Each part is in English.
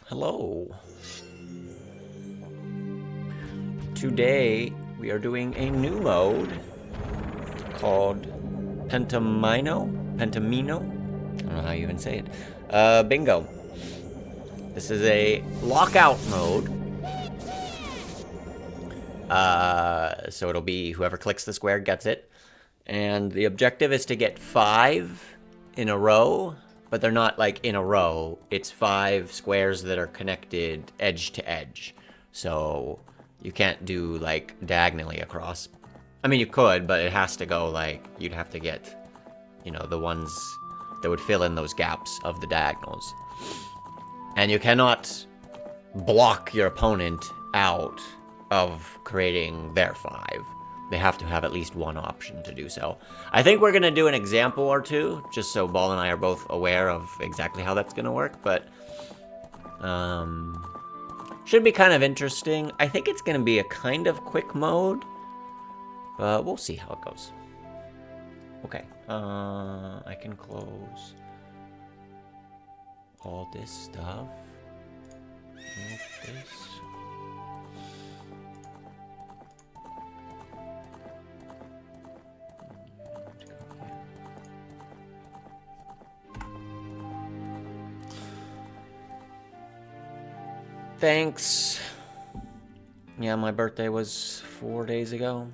Hello. Today we are doing a new mode called Pentomino? Pentomino? I don't know how you even say it. Bingo. This is a lockout mode. So it'll be whoever clicks the square gets it. And the objective is to get 5 in a row, but they're not like in a row. It's 5 squares that are connected edge to edge. So you can't do like diagonally across. I mean, you could, but it has to go like, you'd have to get, you know, the ones that would fill in those gaps of the diagonals. And you cannot block your opponent out of creating their 5. They have to have at least one option to do so. I think we're going to do an example or two, just so Baal and I are both aware of exactly how that's going to work, but should be kind of interesting. I think it's going to be a kind of quick mode, but we'll see how it goes. Okay, I can close all this stuff. Move this. Thanks. Yeah, my birthday was 4 days ago.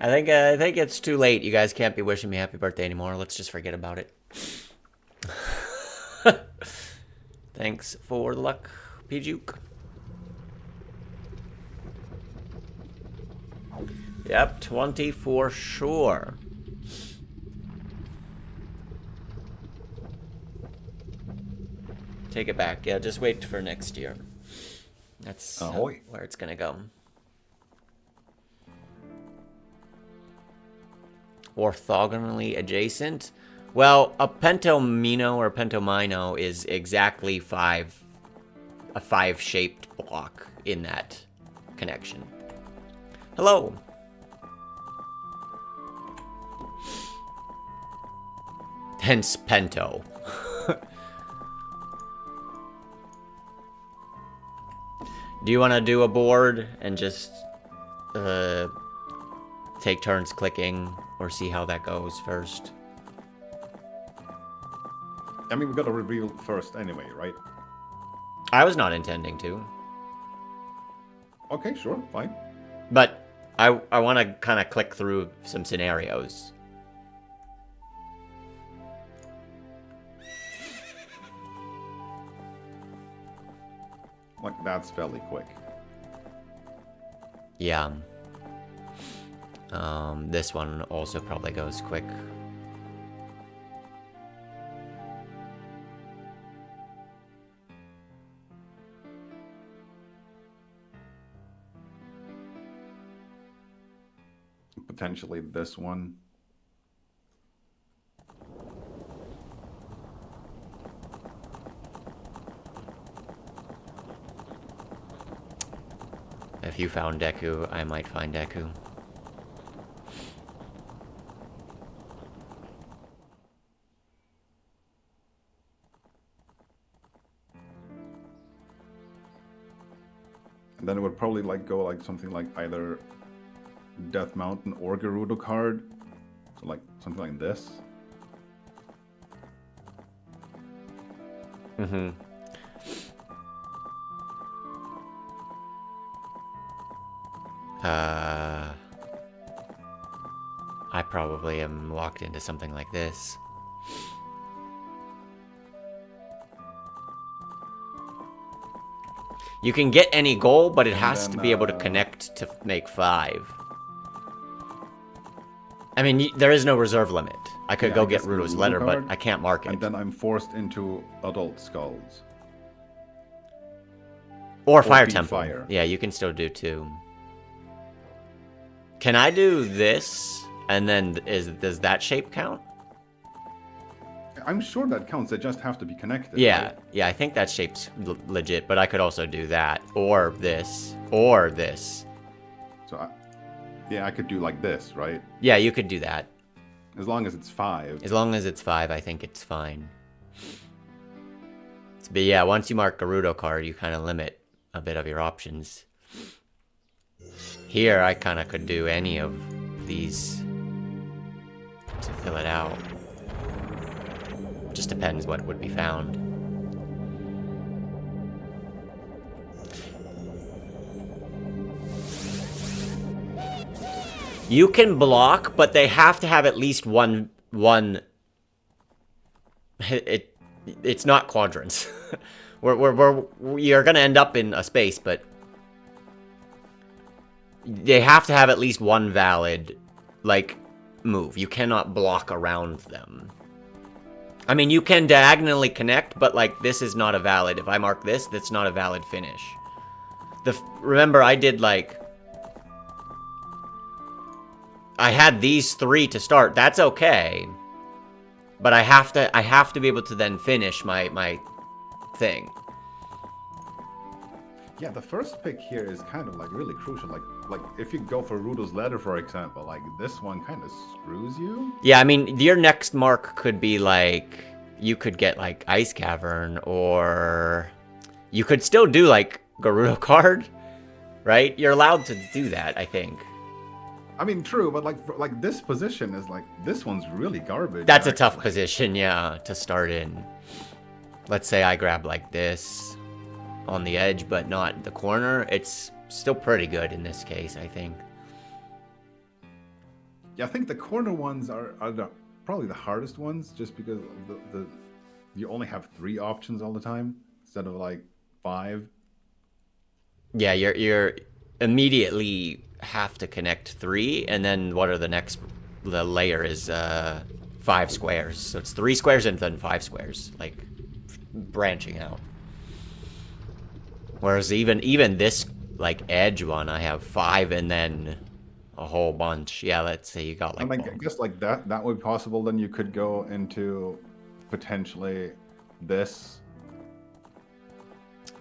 I think it's too late. You guys can't be wishing me happy birthday anymore. Let's just forget about it. Thanks for the luck, P-Juke. Yep, 20 for sure. Take it back. Yeah, just wait for next year. That's where it's gonna go. Orthogonally adjacent. Well, a Pentomino or Pentomino is exactly a 5-shaped block in that connection. Hello. Hence Pento. Do you want to do a board and just take turns clicking, or see how that goes first? I mean, we got to reveal first anyway, right? I was not intending to. Okay, sure, fine. But I want to kind of click through some scenarios. Like, that's fairly quick. Yeah. This one also probably goes quick. Potentially this one. If you found Deku, I might find Deku. And then it would probably like go like something like either Death Mountain or Gerudo card. So like something like this. Mm-hmm. I probably am locked into something like this. You can get any goal, but it has to be able to connect to make 5. I mean, there is no reserve limit. I could go get Rudo's letter, but I can't mark it. And then I'm forced into Adult Skulls. Or Fire Temple. Fire. Yeah, you can still do 2. Can I do this? And then does that shape count? I'm sure that counts. They just have to be connected. Yeah, right? yeah, I think that shape's legit, but I could also do that, or this, or this. So, I could do like this, right? Yeah, you could do that. As long as it's 5. As long as it's 5, I think it's fine. But yeah, once you mark Gerudo card, you kind of limit a bit of your options. Here, I kind of could do any of these to fill it out. Just depends what would be found. You can block, but they have to have at least one. It's not quadrants. You're gonna end up in a space, but they have to have at least one valid, like, move. You cannot block around them. I mean, you can diagonally connect, but, like, this is not a valid. If I mark this, that's not a valid finish. Remember, I did, like, I had these 3 to start. That's okay. But I have to be able to then finish my thing. Yeah, the first pick here is kind of like really crucial. Like if you go for Rudo's Letter, for example, like this one kind of screws you. Yeah, I mean, your next mark could be like, you could get like Ice Cavern, or you could still do like Gerudo card, right? You're allowed to do that, I think. I mean, true, but like this position is like, this one's really garbage. That's a tough position, yeah, to start in. Let's say I grab like this on the edge, but not the corner. It's still pretty good in this case, I think. Yeah, I think the corner ones are probably the hardest ones, just because you only have 3 options all the time instead of like 5. Yeah, you're immediately have to connect 3, and then what are the layer is 5 squares. So it's 3 squares and then 5 squares, like branching out. Whereas even this like edge one, I have 5 and then a whole bunch. Yeah, let's say you got like. I guess like that would be possible. Then you could go into potentially this.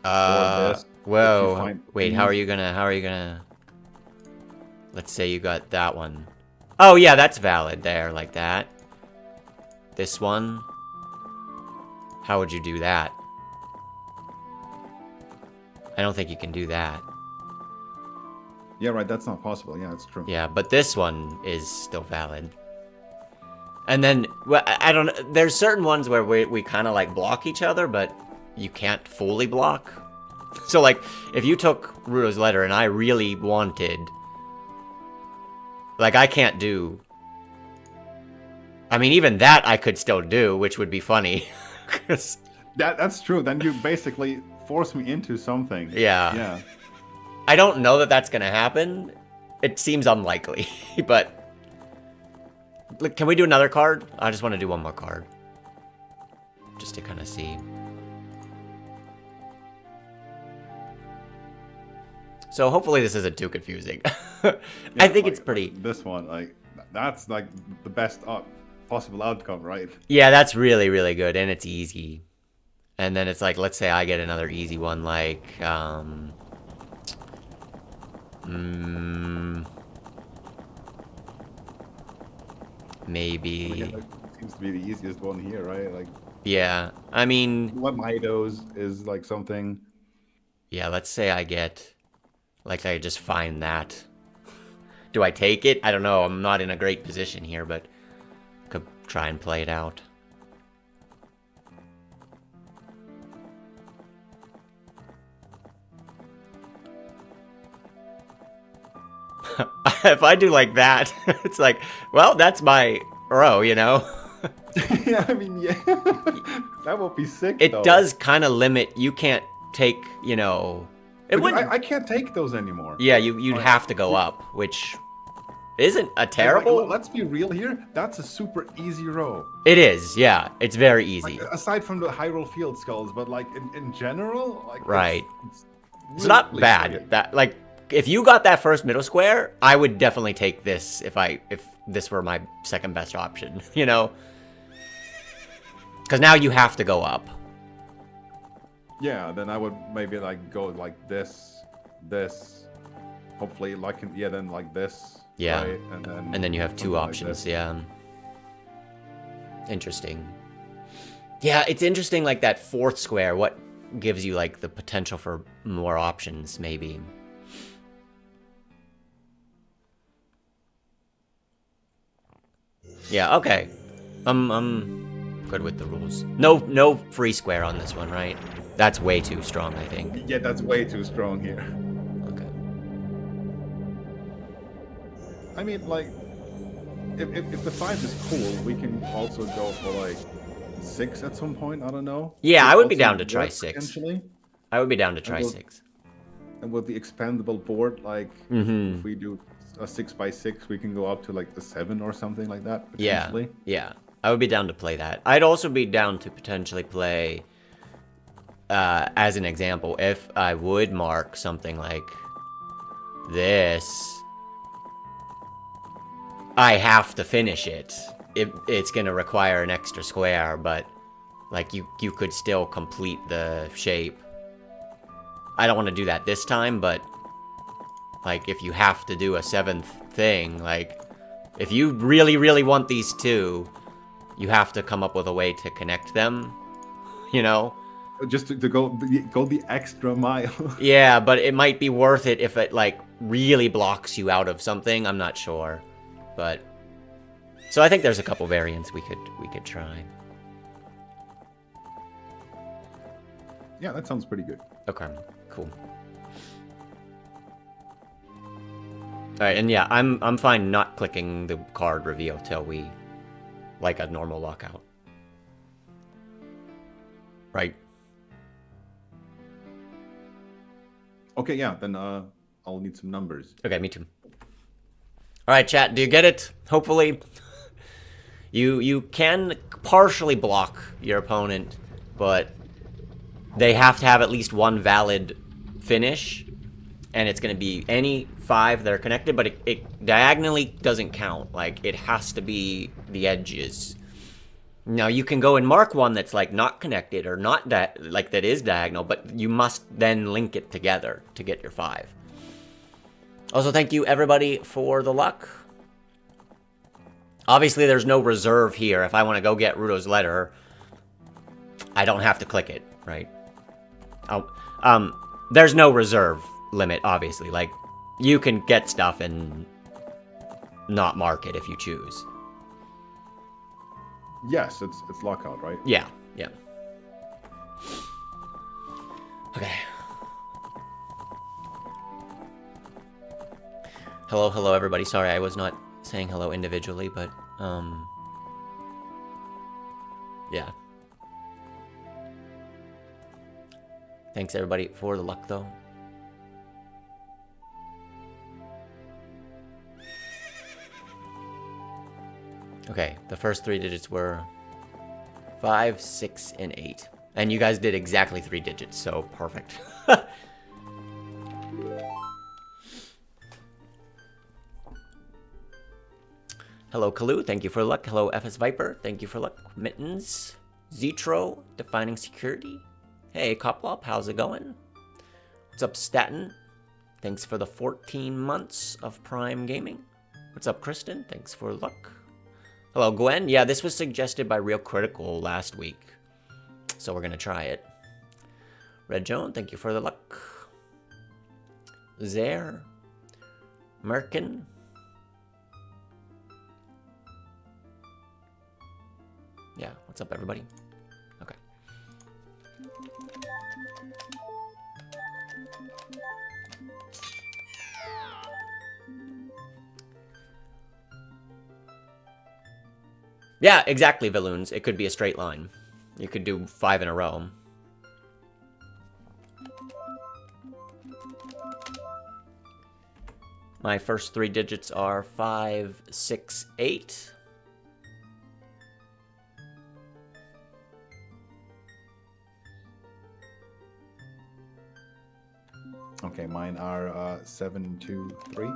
Or this. Whoa. Wait, how are you gonna? Let's say you got that one. Oh yeah, that's valid there, like that. This one. How would you do that? I don't think you can do that. Yeah, right, that's not possible. Yeah, that's true. Yeah, but this one is still valid. And then, well, I don't know, there's certain ones where we kind of like block each other, but you can't fully block. So like, if you took Rudo's Letter and I really wanted, like, I can't do, I mean, even that I could still do, which would be funny. That's true. Then you basically force me into something. Yeah. Yeah. I don't know that that's gonna happen. It seems unlikely, but look, can we do another card? I just want to do one more card, just to kind of see. So hopefully this isn't too confusing. I think it's pretty. This one, like, that's like the best possible outcome, right? Yeah, that's really, really good, and it's easy. And then it's like, let's say I get another easy one, like, maybe. Like, it seems to be the easiest one here, right? Like, yeah, I mean, what Midos is like something. Yeah, let's say I get, like, I just find that. Do I take it? I don't know. I'm not in a great position here, but could try and play it out. If I do like that, it's like, well, that's my row, you know? Yeah, I mean, yeah. That would be sick, It though. does kind of limit, you can't take, you know... It Because wouldn't... I can't take those anymore. Yeah, you'd have to go up, which isn't a terrible... Like, let's be real here. That's a super easy row. It is, yeah. It's very easy. Like, aside from the Hyrule Field skulls, but like in general, like Right. It's really not bad. sick. That, like, if you got that first middle square, I would definitely take this if this were my second best option, you know? Because now you have to go up. Yeah, then I would maybe like go like this. Hopefully, like then like this. Yeah. Right? And And then you have two something like options, this. yeah. Interesting. Yeah, it's interesting, like, that fourth square. What gives you, like, the potential for more options, maybe? Yeah, okay. I'm good with the rules. No free square on this one, right? That's way too strong, I think. Yeah, that's way too strong here. Okay. I mean, like, if the 5 is cool, we can also go for, like, 6 at some point. I don't know. Yeah, Could I would be also down to try work 6. potentially. I would be down to And try we'll- 6. And with the expandable board, like, Mm-hmm. if we do a 6x6, we can go up to, like, the 7 or something like that, Yeah, potentially. yeah. I would be down to play that. I'd also be down to potentially play, as an example, if I would mark something like this, I have to finish it. It's gonna require an extra square, but, like, you could still complete the shape. I don't want to do that this time, but, like, if you have to do a 7th thing, like, if you really, really want these two, you have to come up with a way to connect them, you know? Just to go the extra mile. Yeah, but it might be worth it if it, like, really blocks you out of something. I'm not sure, but... So I think there's a couple variants we could try. Yeah, that sounds pretty good. Okay, cool. Alright, and yeah, I'm fine not clicking the card reveal till we... like a normal lockout. Right? Okay, yeah, then I'll need some numbers. Okay, me too. Alright, chat, do you get it? Hopefully. You can partially block your opponent, but they have to have at least one valid finish, and it's going to be any 5 that are connected, but it diagonally doesn't count. Like, it has to be the edges. Now, you can go and mark one that's, like, not connected or not that is diagonal, but you must then link it together to get your 5. Also, thank you, everybody, for the luck. Obviously, there's no reserve here. If I want to go get Rudo's letter, I don't have to click it, right? There's no reserve limit, obviously. Like, you can get stuff and not mark it if you choose. Yes, it's lockout, right? Yeah, yeah. Okay. Hello, everybody. Sorry, I was not saying hello individually, but, yeah. Thanks, everybody, for the luck, though. Okay, the first 3 digits were 5, 6, and 8. And you guys did exactly 3 digits, so perfect. Hello, Kalu. Thank you for luck. Hello, FS Viper. Thank you for luck. Mittens. Zetro. Defining Security. Hey, Coplop. How's it going? What's up, Statin? Thanks for the 14 months of Prime Gaming. What's up, Kristen? Thanks for luck. Hello, Gwen. Yeah, this was suggested by Real Critical last week, so we're going to try it. Red Joan, thank you for the luck. Zare. Merkin. Yeah, what's up, everybody? Okay. Yeah, exactly, Viloons. It could be a straight line. You could do 5 in a row. My first 3 digits are 5, 6, 8. Okay, mine are 7, 2, 3.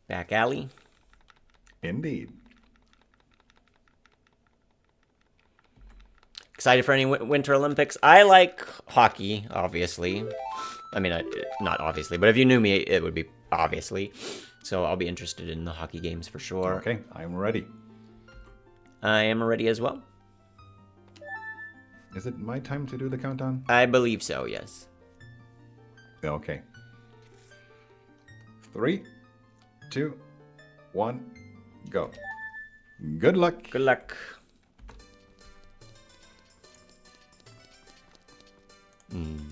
Back alley. Indeed. Excited for any Winter Olympics? I like hockey, obviously. I mean, not obviously, but if you knew me, it would be obviously. So I'll be interested in the hockey games for sure. Okay, I'm ready. I am ready as well. Is it my time to do the countdown? I believe so, yes. Okay. 3, 2, 1, go. Good luck. Good luck.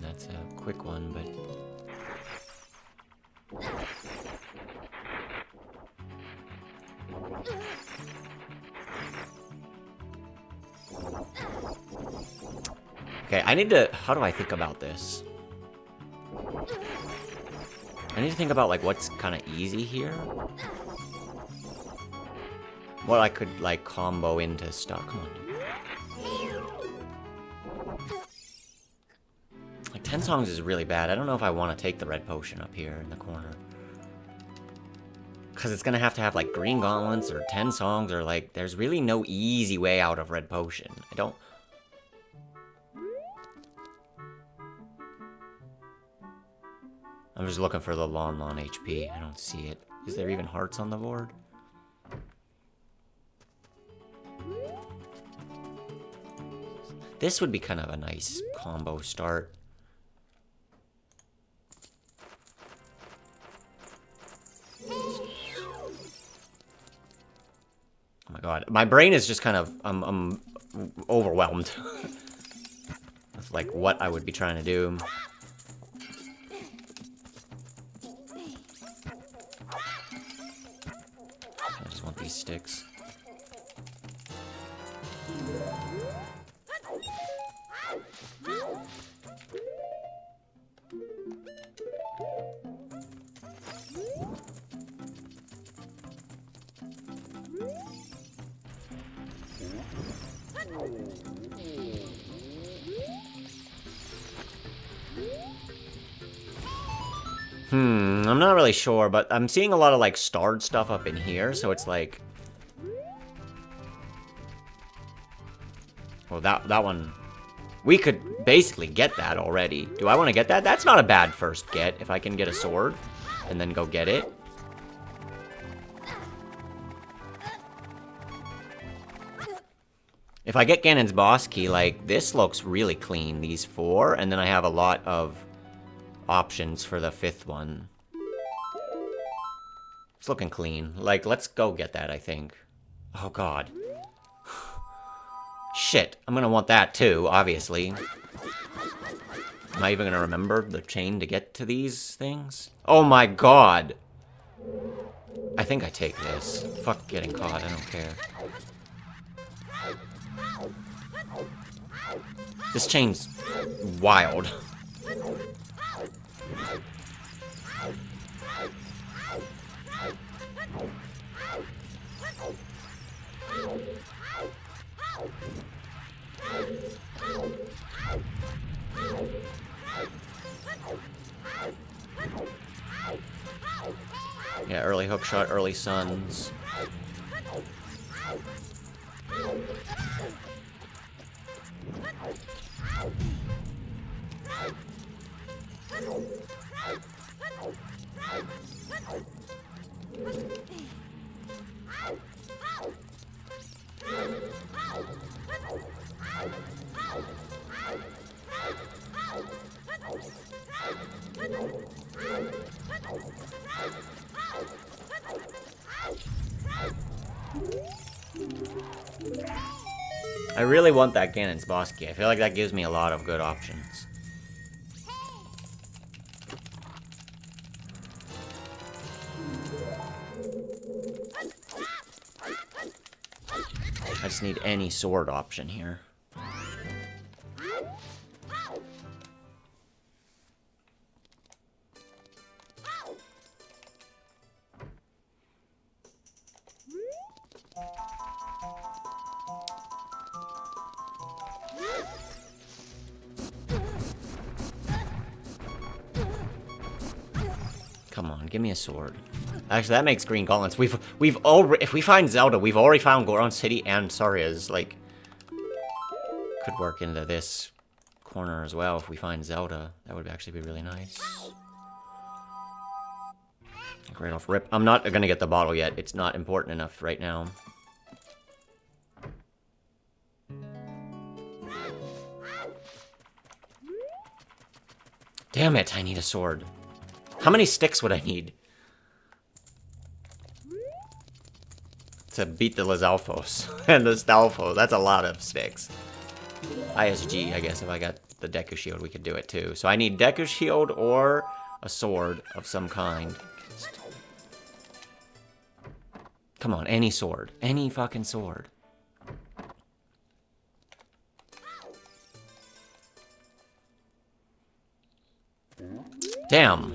That's a quick one, but... Okay, I need to... How do I think about this? I need to think about, like, what's kind of easy here. What I could, like, combo into stuff. Come on. Like, 10 songs is really bad. I don't know if I want to take the red potion up here in the corner. Because it's going to have, like, green gauntlets or 10 songs or, like, there's really no easy way out of red potion. I don't... I'm just looking for the Lon HP. I don't see it. Is there even hearts on the board? This would be kind of a nice combo start. Oh my god. My brain is just kind of... I'm overwhelmed. with, like, what I would be trying to do. I just want these sticks. I'm not really sure, but I'm seeing a lot of, like, starred stuff up in here, so it's like... Well, that one... We could basically get that already. Do I want to get that? That's not a bad first get, if I can get a sword, and then go get it. If I get Ganon's boss key, like, this looks really clean, these 4, and then I have a lot of options for the 5th one. It's looking clean. Like, let's go get that, I think. Oh, God. Shit, I'm gonna want that too, obviously. Am I even gonna remember the chain to get to these things? Oh my god! I think I take this. Fuck getting caught, I don't care. This chain's wild. Yeah, early hook shot, early suns. I really want that Ganon's boss key. I feel like that gives me a lot of good options. I just need any sword option here. Come on, give me a sword. Actually, that makes green gauntlets. We've already, if we find Zelda, we've already found Goron City and Saria's, like, could work into this corner as well if we find Zelda. That would actually be really nice. Right off rip. I'm not gonna get the bottle yet. It's not important enough right now. Damn it, I need a sword. How many sticks would I need to beat the Lizalfos and the Stalfo? That's a lot of sticks. ISG, I guess if I got the Deku Shield, we could do it too. So I need Deku Shield or a sword of some kind. Come on, any sword. Any fucking sword. Damn.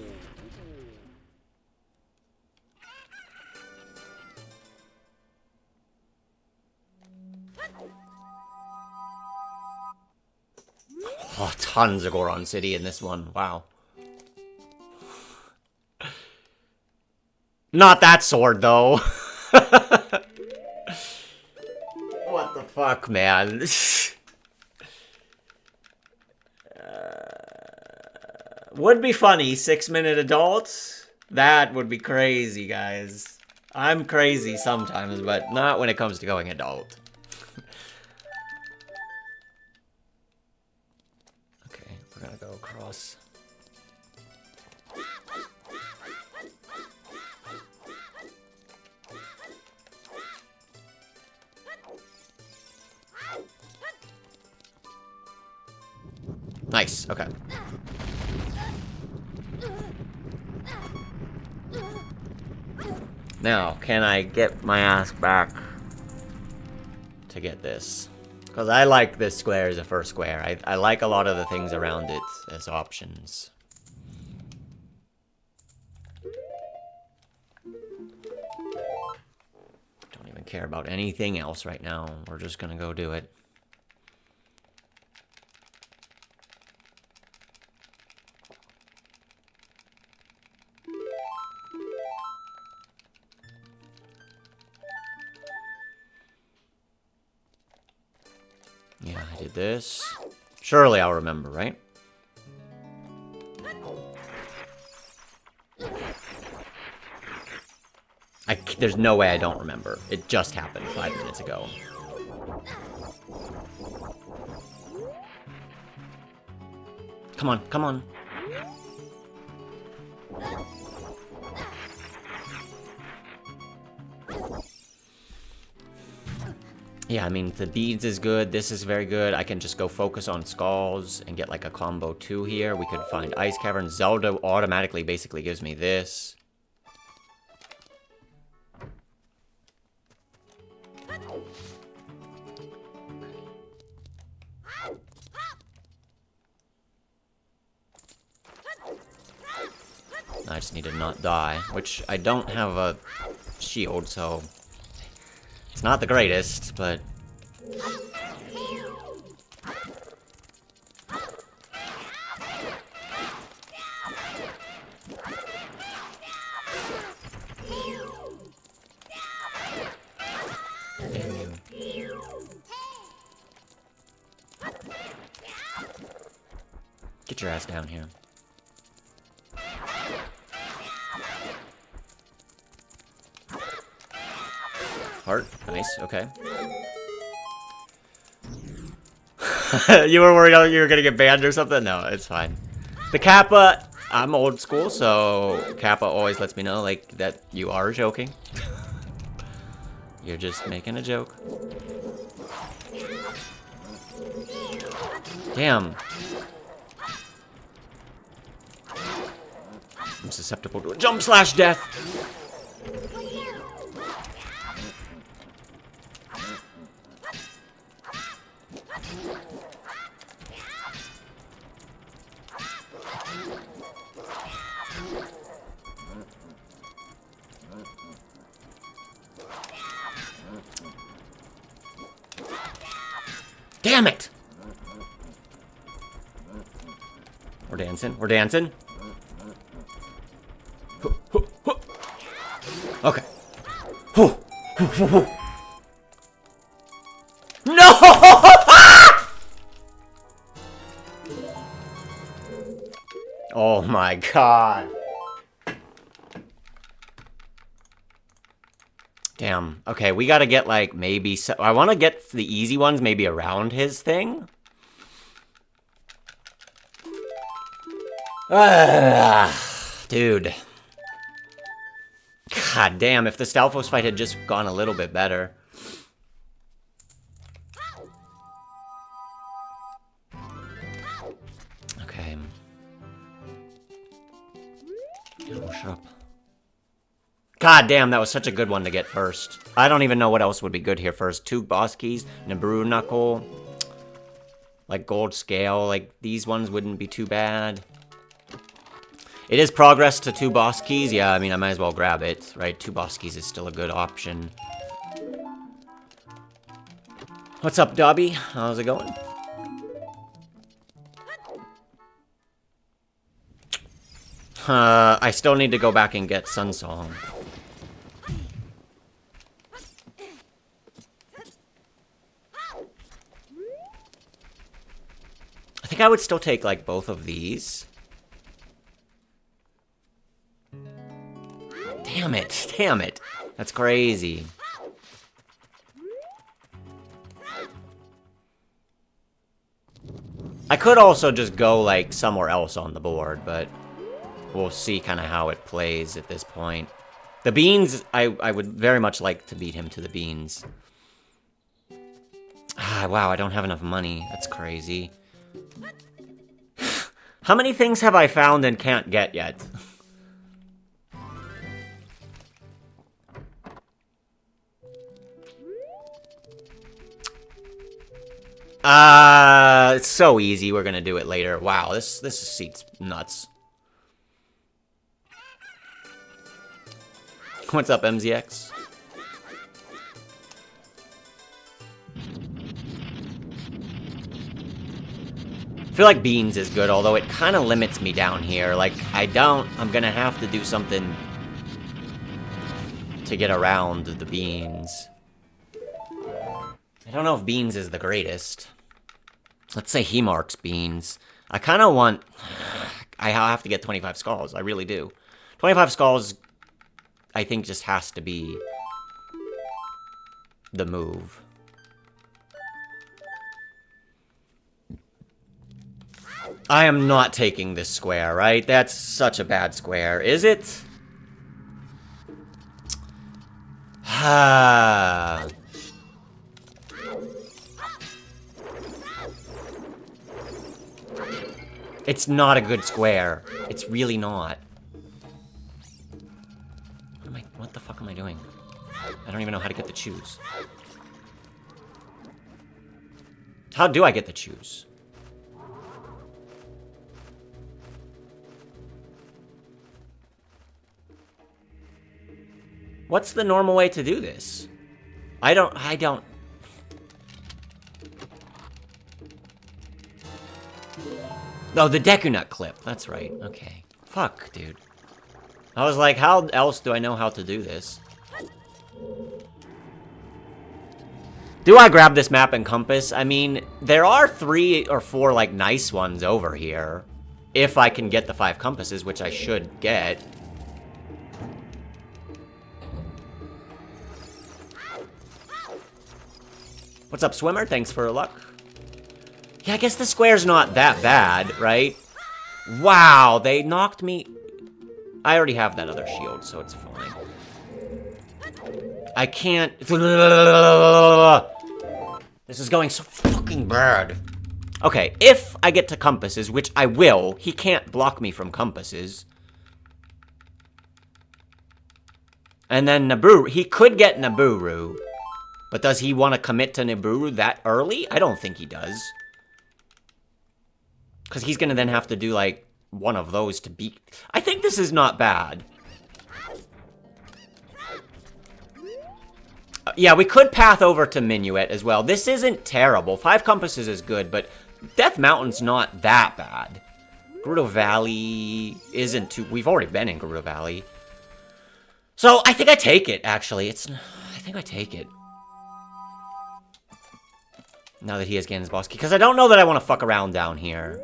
Oh, tons of Goron City in this one. Wow. Not that sword, though. What the fuck, man? Would be funny, 6-minute adults. That would be crazy, guys. I'm crazy sometimes, but not when it comes to going adult. Okay, we're gonna go across. Nice, okay. Now, can I get my ass back to get this? Because I like this square as a first square. I like a lot of the things around it as options. Don't even care about anything else right now. We're just gonna go do it. Yeah, I did this. Surely I'll remember, right? There's no way I don't remember. It just happened 5 minutes ago. Come on, come on. Yeah, I mean, the beads is good. This is very good. I can just go focus on skulls and get like a combo 2 here. We could find Ice Cavern. Zelda automatically basically gives me this. I just need to not die, which I don't have a shield, so it's not the greatest, but damn you. Get your ass down here. Heart, nice, okay. You were worried you were gonna get banned or something? No, it's fine. The Kappa, I'm old school, so Kappa always lets me know, like, that you are joking. You're just making a joke. Damn. I'm susceptible to a jump slash death. Damn it! We're dancing. We're dancing. Okay. No! Oh my god. Damn. Okay, we gotta get, like, maybe... I want to get the easy ones maybe around his thing. Dude. God damn, if the Stalfos fight had just gone a little bit better. Okay. Oh, shut up. God damn, that was such a good one to get first. I don't even know what else would be good here first. 2 boss keys, Nabru Knuckle, like gold scale, like these ones wouldn't be too bad. It is progress to 2 boss keys. Yeah, I mean, I might as well grab it, right? 2 boss keys is still a good option. What's up, Dobby? How's it going? I still need to go back and get Sun Song. I think I would still take, like, both of these. Damn it. Damn it. That's crazy. I could also just go, like, somewhere else on the board, but we'll see kind of how it plays at this point. The beans, I would very much like to beat him to the beans. Ah, wow, I don't have enough money. That's crazy. How many things have I found and can't get yet? It's so easy. We're gonna do it later. Wow, this seat's nuts. What's up, MZX? I feel like beans is good, although it kind of limits me down here. Like, I'm gonna have to do something to get around the beans. I don't know if beans is the greatest. Let's say he marks beans. I kind of want... I have to get 25 skulls. I really do. 25 skulls, I think, just has to be the move. I am not taking this square, right? That's such a bad square. Is it? Ah... It's not a good square. It's really not. What the fuck am I doing? I don't even know how to get the choose. How do I get the choose? What's the normal way to do this? I don't... Oh, the Deku Nut clip. That's right. Okay. Fuck, dude. I was like, how else do I know how to do this? Do I grab this map and compass? I mean, there are 3 or 4, like, nice ones over here. If I can get the 5 compasses, which I should get. What's up, Swimmer? Thanks for luck. Yeah, I guess the square's not that bad, right? Wow, they knocked me... I already have that other shield, so it's fine. I can't... This is going so fucking bad. Okay, if I get to compasses, which I will, he can't block me from compasses. And then Nibiru, he could get Nibiru. But does he want to commit to Nibiru that early? I don't think he does. Because he's going to then have to do, like, one of those to beat... I think this is not bad. Yeah, we could path over to Minuet as well. This isn't terrible. 5 compasses is good, but Death Mountain's not that bad. Gerudo Valley isn't too... We've already been in Gerudo Valley. So, I think I take it, actually. I think I take it. Now that he has Ganon's boss key. Because I don't know that I want to fuck around down here.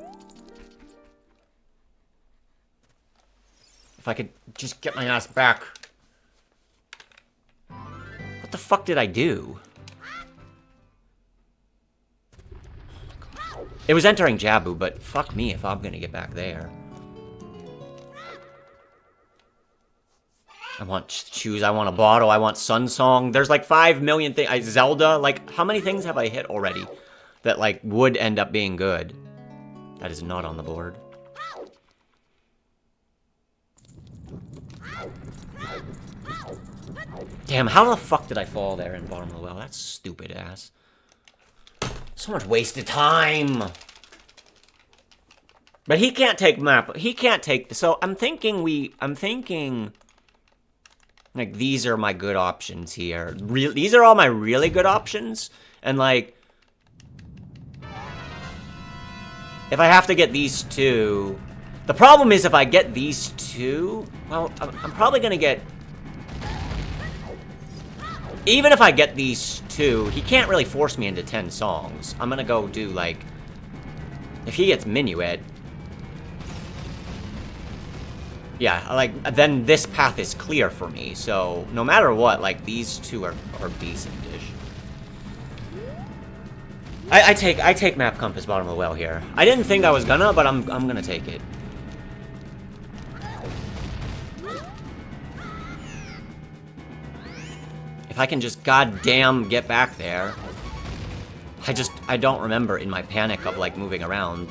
If I could just get my ass back. the fuck did I do? It was entering Jabu, but fuck me if I'm gonna get back there. I want shoes, I want a bottle, I want Sun Song. There's like 5 million things. Zelda, like, how many things have I hit already that, like, would end up being good? That is not on the board. Damn, how the fuck did I fall there in bottom of the well? That's stupid ass. So much wasted time. But he can't take map. He can't take. So I'm thinking like, these are my good options here. These are all my really good options. And, like, if I have to get these two, the problem is if I get these two, well, I'm probably gonna get. Even if I get these two, he can't really force me into 10 songs. I'm gonna go do, like... If he gets Minuet... Yeah, like, then this path is clear for me. So, no matter what, like, these two are decent-ish. I take Map Compass bottom of the well here. I didn't think I was gonna, but I'm gonna take it. If I can just goddamn get back there. I don't remember in my panic of, like, moving around.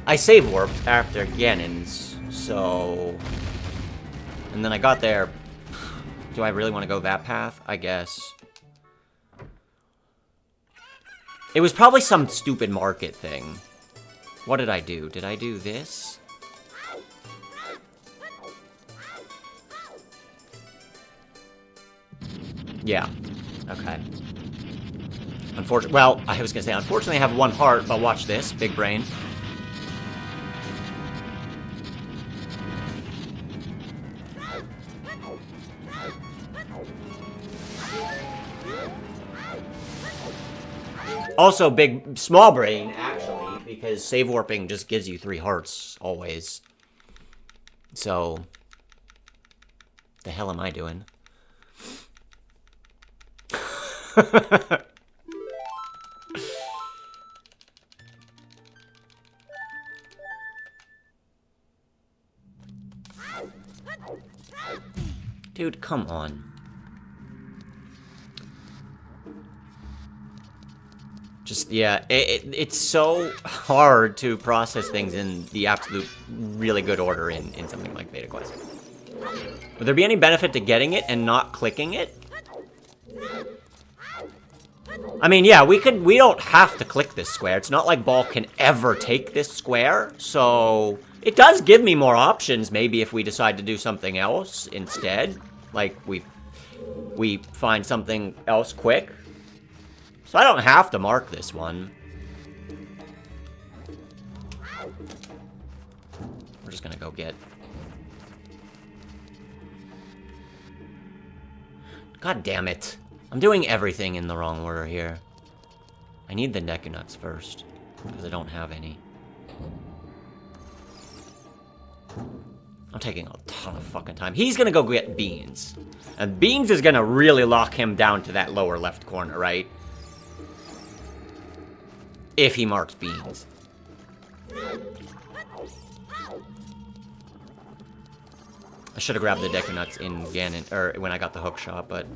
I save warped after Ganon's, so... And then I got there. Do I really want to go that path? I guess. It was probably some stupid market thing. What did I do? Did I do this? Yeah. Okay. Unfortunately, well, I was gonna say, unfortunately I have 1 heart, but watch this, big brain. Also, small brain, actually, because save warping just gives you 3 hearts, always. So, the hell am I doing? Dude, come on. Just, yeah, it's so hard to process things in the absolute really good order in something like Beta Quest. Would there be any benefit to getting it and not clicking it? I mean, yeah, we don't have to click this square. It's not like Baal can ever take this square, so it does give me more options, maybe, if we decide to do something else instead. Like, we find something else quick. So I don't have to mark this one. We're just gonna go get... God damn it. I'm doing everything in the wrong order here. I need the Deku-Nuts first, because I don't have any. I'm taking a ton of fucking time. He's gonna go get Beans. And Beans is gonna really lock him down to that lower left corner, right? If he marks Beans. I should have grabbed the Deku-Nuts in Ganon, or when I got the hook shot, but...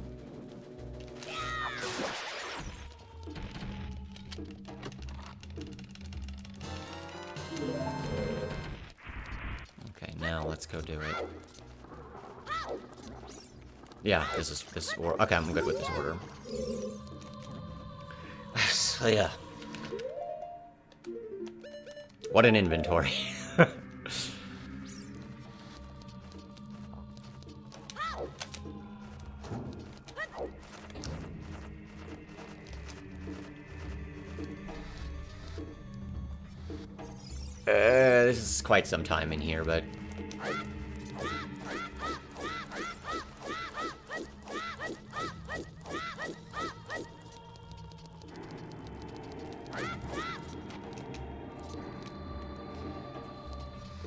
Okay, now let's go do it. Yeah, this is order. Okay, I'm good with this order. So, yeah. What an inventory. This is quite some time in here, but...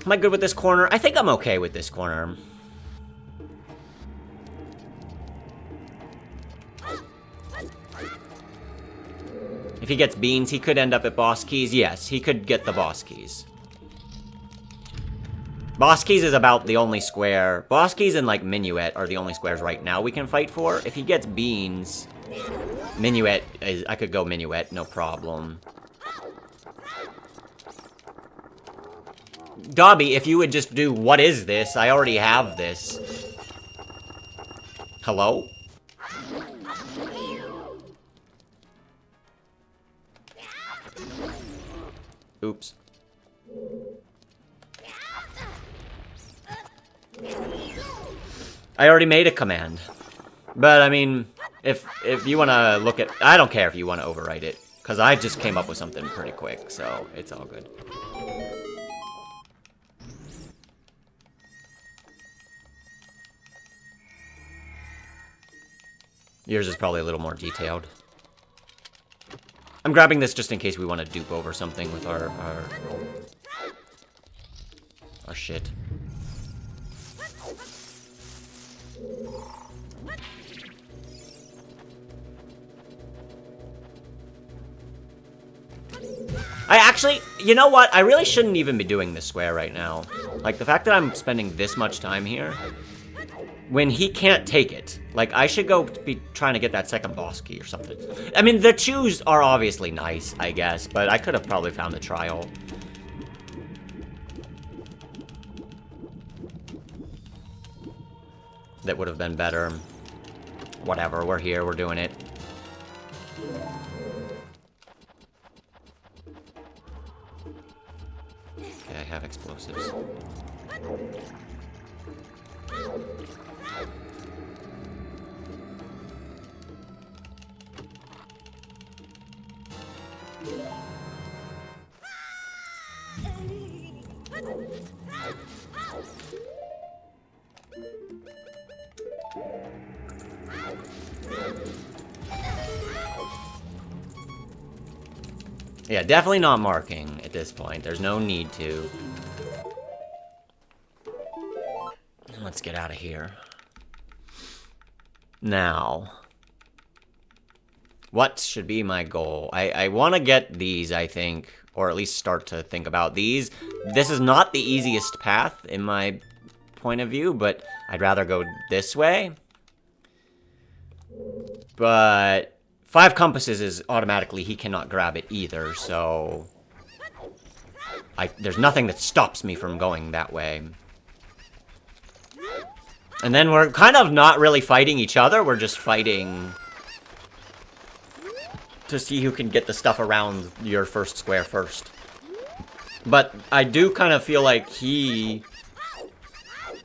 Am I good with this corner? I think I'm okay with this corner. If he gets beans, he could end up at boss keys. Yes, he could get the boss keys. Boss keys is about the only square. Boss keys and, like, minuet are the only squares right now we can fight for. If he gets beans, minuet is... I could go minuet, no problem. Dobby, if you would just do, what is this? I already have this. Hello? Oops. I already made a command. But, I mean, if you want to look at... I don't care if you want to overwrite it. Because I just came up with something pretty quick, so it's all good. Yours is probably a little more detailed. I'm grabbing this just in case we want to dupe over something with our shit. I actually, you know what? I really shouldn't even be doing this square right now. Like, the fact that I'm spending this much time here, when he can't take it. Like, I should go be trying to get that second boss key or something. I mean, the chews are obviously nice, I guess, but I could have probably found a trial. That would have been better. Whatever, we're here, we're doing it. Okay, I have explosives. Yeah, definitely not marking at this point. There's no need to. Let's get out of here. Now, what should be my goal? I want to get these, I think, or at least start to think about these. This is not the easiest path in my point of view, but I'd rather go this way. But 5 compasses is automatically, he cannot grab it either, so there's nothing that stops me from going that way. And then we're kind of not really fighting each other, we're just fighting to see who can get the stuff around your first square first. But I do kind of feel like he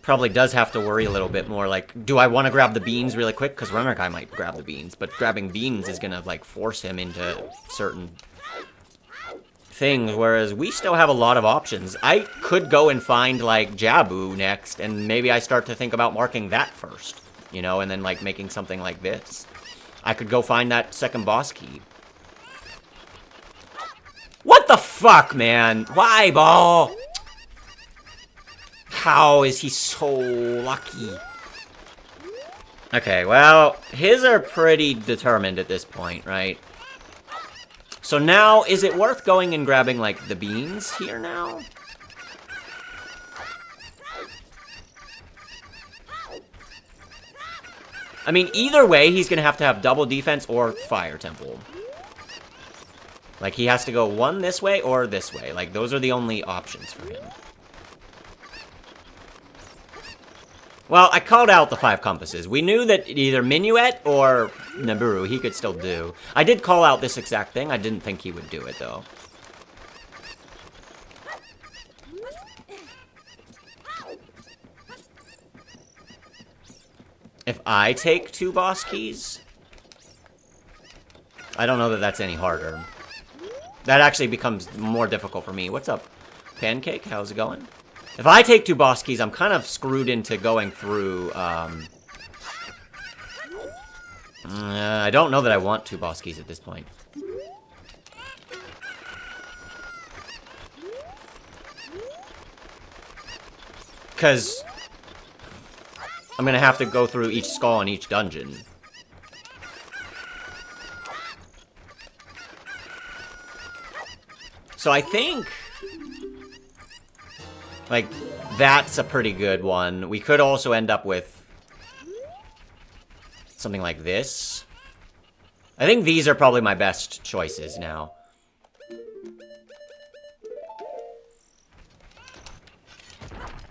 probably does have to worry a little bit more, like, do I want to grab the beans really quick? Because Remrick, I might grab the beans, but grabbing beans is going to, like, force him into certain things, whereas we still have a lot of options. I could go and find, like, Jabu next, and maybe I start to think about marking that first, you know, and then, like, making something like this. I could go find that second boss key. What the fuck, man? Why, Baal? How is he so lucky? Okay, well, his are pretty determined at this point, right? So now, is it worth going and grabbing, like, the beans here now? I mean, either way, he's gonna have to have double defense or fire temple. Like, he has to go one this way or this way. Like, those are the only options for him. Well, I called out the 5 compasses. We knew that either Minuet or Naburu he could still do. I did call out this exact thing. I didn't think he would do it, though. If I take 2 boss keys, I don't know that that's any harder. That actually becomes more difficult for me. What's up, Pancake? How's it going? If I take 2 boss keys, I'm kind of screwed into going through, I don't know that I want 2 boss keys at this point. Because I'm going to have to go through each skull in each dungeon. So I think... like, that's a pretty good one. We could also end up with... something like this. I think these are probably my best choices now.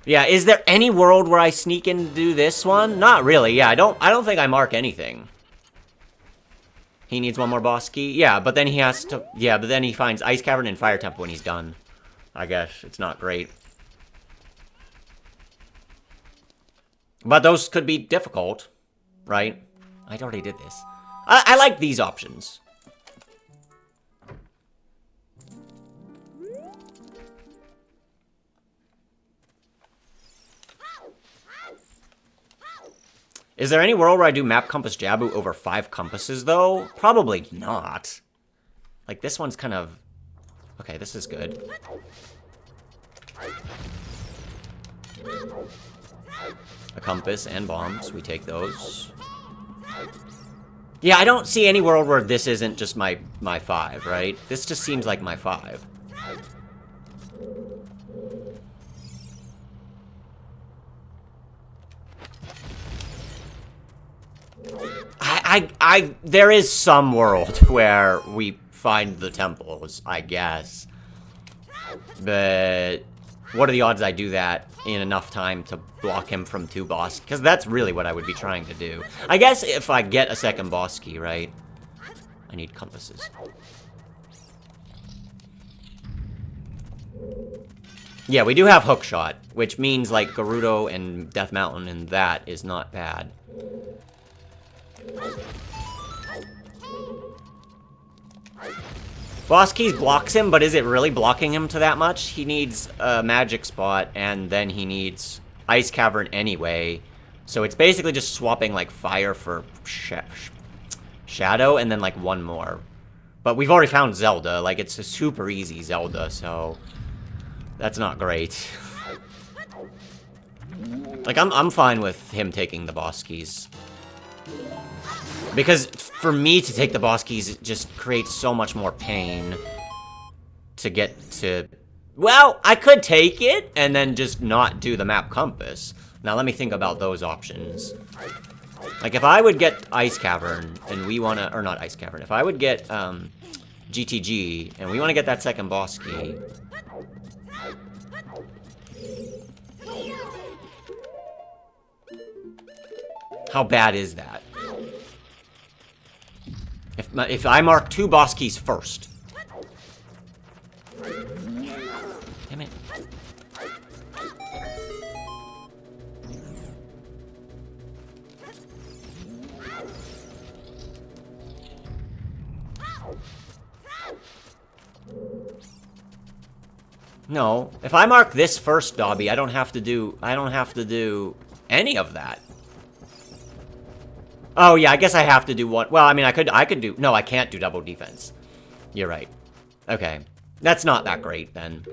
Yeah, is there any world where I sneak in to do this one? Not really, yeah, I don't think I mark anything. He needs one more boss key? Yeah, but then he has to... yeah, but then he finds Ice Cavern and Fire Temple when he's done. I guess. It's not great. But those could be difficult, right? I already did this. I like these options. Is there any world where I do Map Compass Jabu over 5 compasses, though? Probably not. Like, this one's kind of... okay, this is good. A compass and bombs. We take those. Yeah, I don't see any world where this isn't just my 5, right? This just seems like my 5. There is some world where we find the temples, I guess. But what are the odds I do that in enough time to block him from 2 boss? Because that's really what I would be trying to do. I guess if I get a second boss key, right? I need compasses. Yeah, we do have Hookshot, which means, like, Gerudo and Death Mountain, and that is not bad. Boss Keys blocks him, but is it really blocking him to that much? He needs a magic spot, and then he needs Ice Cavern anyway. So it's basically just swapping, like, fire for shadow, and then, like, one more. But we've already found Zelda. Like, it's a super easy Zelda, so... that's not great. Like, I'm fine with him taking the boss keys. Because for me to take the boss keys, it just creates so much more pain to get to... well, I could take it and then just not do the map compass. Now let me think about those options. Like if I would get Ice Cavern and we want to... or not Ice Cavern. If I would get GTG and we want to get that second boss key... how bad is that? If I mark 2 boss keys first. Damn it. No. If I mark this first, Dobby, I don't have to do any of that. Oh, yeah, I guess I have to do one. Well, I mean, I could do... no, I can't do double defense. You're right. Okay. That's not that great, then.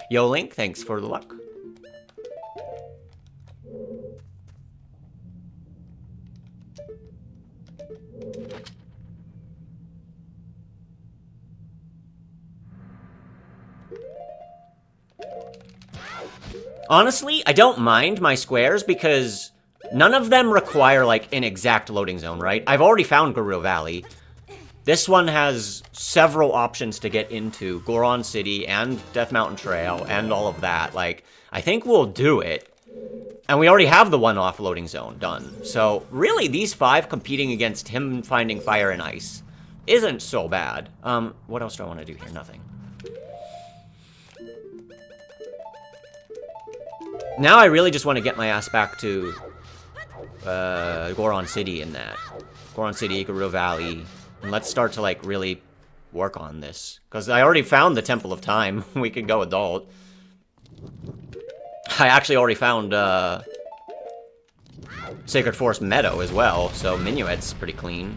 Yo, Link, thanks for the luck. Honestly, I don't mind my squares because... none of them require, like, an exact loading zone, right? I've already found Gerudo Valley. This one has several options to get into Goron City and Death Mountain Trail and all of that. Like, I think we'll do it. And we already have the one-off loading zone done. So, really, these 5 competing against him finding fire and ice isn't so bad. What else do I want to do here? Nothing. Now I really just want to get my ass back to... Goron City in that. Goron City, Gerudo Valley. And let's start to, like, really work on this. Because I already found the Temple of Time. We could go adult. I actually already found, Sacred Forest Meadow as well. So Minuet's pretty clean.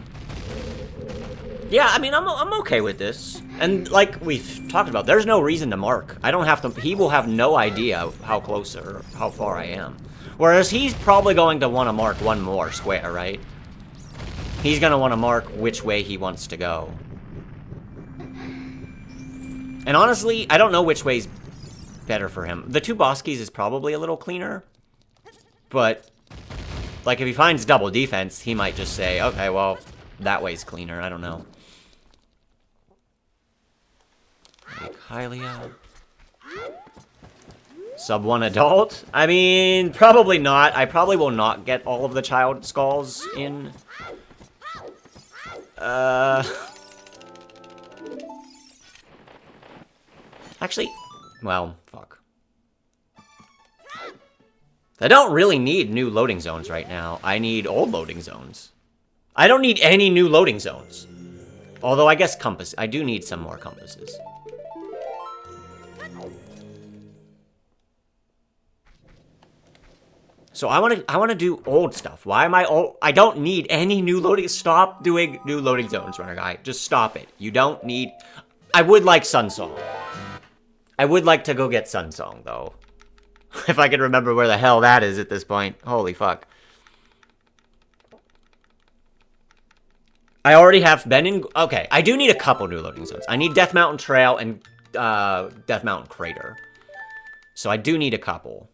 Yeah, I mean, I'm okay with this. And like we've talked about, there's no reason to mark. I don't have to... he will have no idea how close or how far I am. Whereas he's probably going to want to mark one more square, right? He's going to want to mark which way he wants to go. And honestly, I don't know which way's better for him. The 2 boss keys is probably a little cleaner. But, like, if he finds double defense, he might just say, okay, well, that way's cleaner. I don't know. Hylia. Sub 1 adult? I mean, probably not. I probably will not get all of the child skulls in. Actually, well, fuck. I don't really need new loading zones right now. I need old loading zones. I don't need any new loading zones. Although I guess compass. I do need some more compasses. So I want to do old stuff. Why am I old? I don't need any new loading. Stop doing new loading zones, runner guy. Just stop it. You don't need. I would like Sunsong. I would like to go get Sunsong though. If I can remember where the hell that is at this point. Holy fuck. I already have been in. Okay, I do need a couple new loading zones. I need Death Mountain Trail and Death Mountain Crater. So I do need a couple.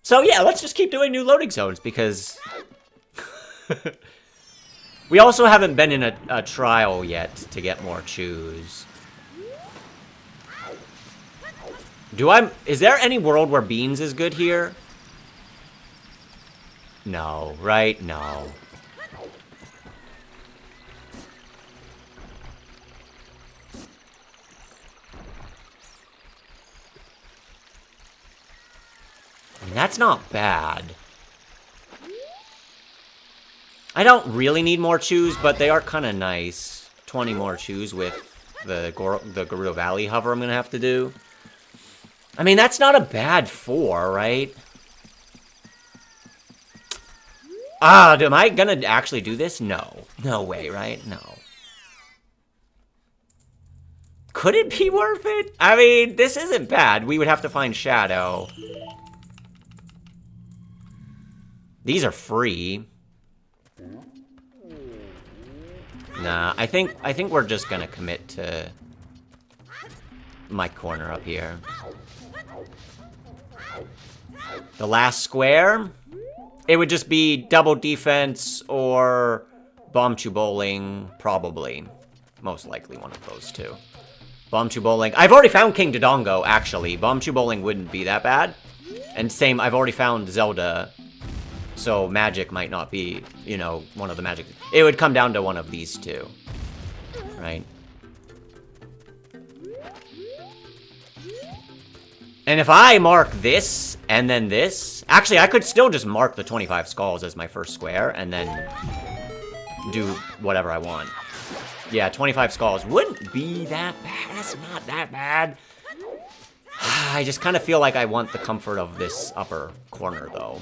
So yeah, let's just keep doing new loading zones because we also haven't been in a trial yet to get more chews. Is there any world where Beans is good here? No, right? No. I mean, that's not bad. I don't really need more chews, but they are kind of nice. 20 more chews with the Gerudo Valley hover I'm going to have to do. I mean, that's not a bad 4, right? Am I going to actually do this? No. No way, right? No. Could it be worth it? I mean, this isn't bad. We would have to find Shadow. These are free. Nah, I think we're just gonna commit to my corner up here. The last square, it would just be double defense or Bombchu Bowling, probably. Most likely one of those two. Bombchu Bowling. I've already found King Dodongo, actually. Bombchu Bowling wouldn't be that bad. And same, I've already found Zelda. So magic might not be, you know, one of the magic. It would come down to one of these two. Right? And if I mark this and then this, actually I could still just mark the 25 skulls as my first square and then do whatever I want. Yeah, 25 skulls wouldn't be that bad. That's not that bad. I just kind of feel like I want the comfort of this upper corner though.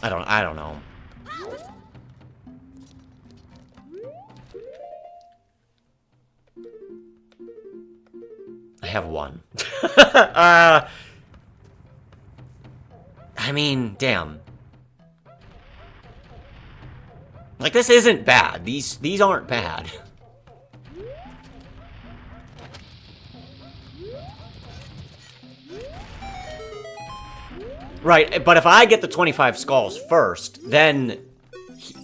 I don't know. I have one. I mean, damn. Like, this isn't bad. These aren't bad. Right, but if I get the 25 skulls first, then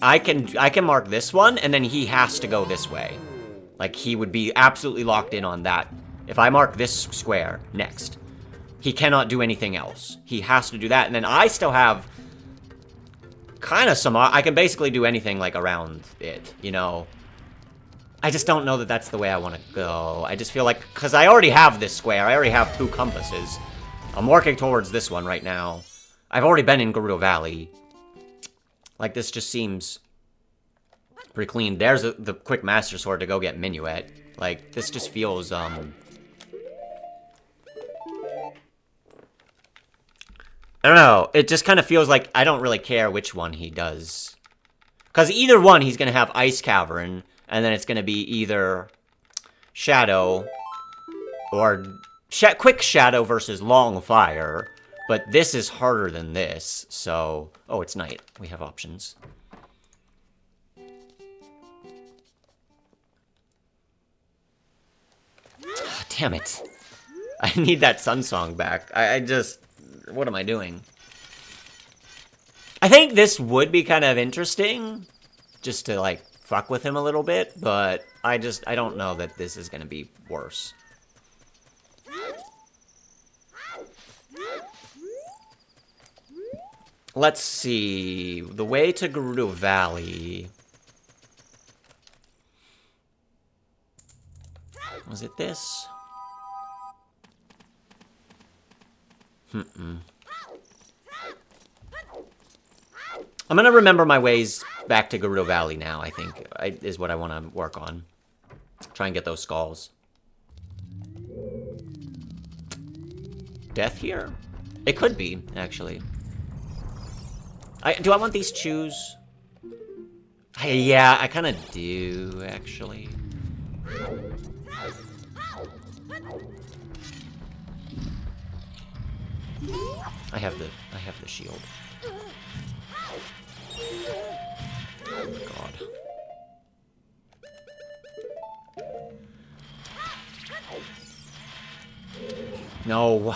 I can mark this one, and then he has to go this way. Like, he would be absolutely locked in on that. If I mark this square next, he cannot do anything else. He has to do that, and then I still have kind of some... I can basically do anything, like, around it, you know? I just don't know that that's the way I want to go. I just feel like... Because I already have this square. I already have 2 compasses. I'm working towards this one right now. I've already been in Gerudo Valley. Like, this just seems pretty clean. There's the quick Master Sword to go get Minuet. Like, this just feels, I don't know. It just kind of feels like I don't really care which one he does. Because either one, he's going to have Ice Cavern, and then it's going to be either Shadow or Quick Shadow versus Long Fire. But this is harder than this, so... Oh, it's night. We have options. Damn it. I need that Sun Song back. I just... What am I doing? I think this would be kind of interesting. Just to, like, fuck with him a little bit. But I don't know that this is going to be worse. Let's see. The way to Gerudo Valley... Was it this? I'm gonna remember my ways back to Gerudo Valley now, I think, is what I want to work on. Try and get those skulls. Death here? It could be, actually. Do I want these chews? Yeah, I kind of do, actually. I have the shield. God. No.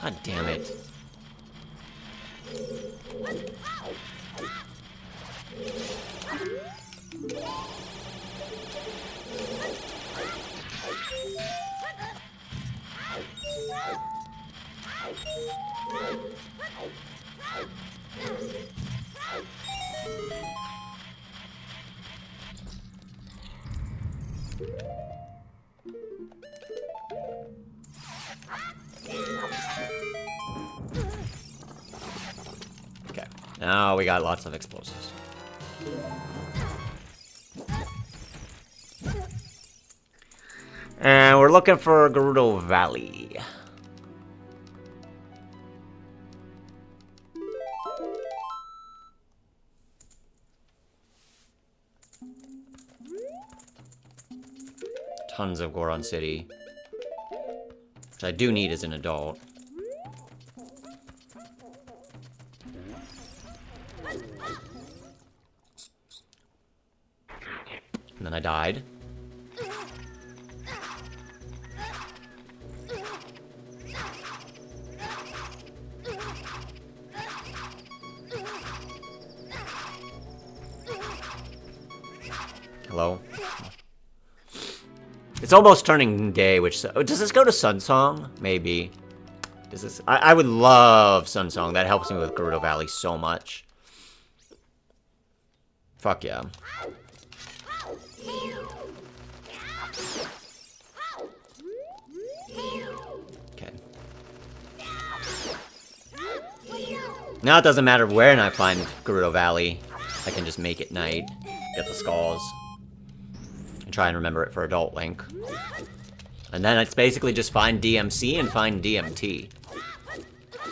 God damn it. Okay, now we got lots of explosives. And we're looking for Gerudo Valley. Tons of Goron City. Which I do need as an adult. And then I died. Hello? It's almost turning day, which... does this go to Sun Song? Maybe. Does this... I would love Sun Song. That helps me with Gerudo Valley so much. Fuck yeah. Okay. Now it doesn't matter where I find Gerudo Valley. I can just make it night. Get the skulls. And try and remember it for Adult Link. And then it's basically just find DMC and find DMT.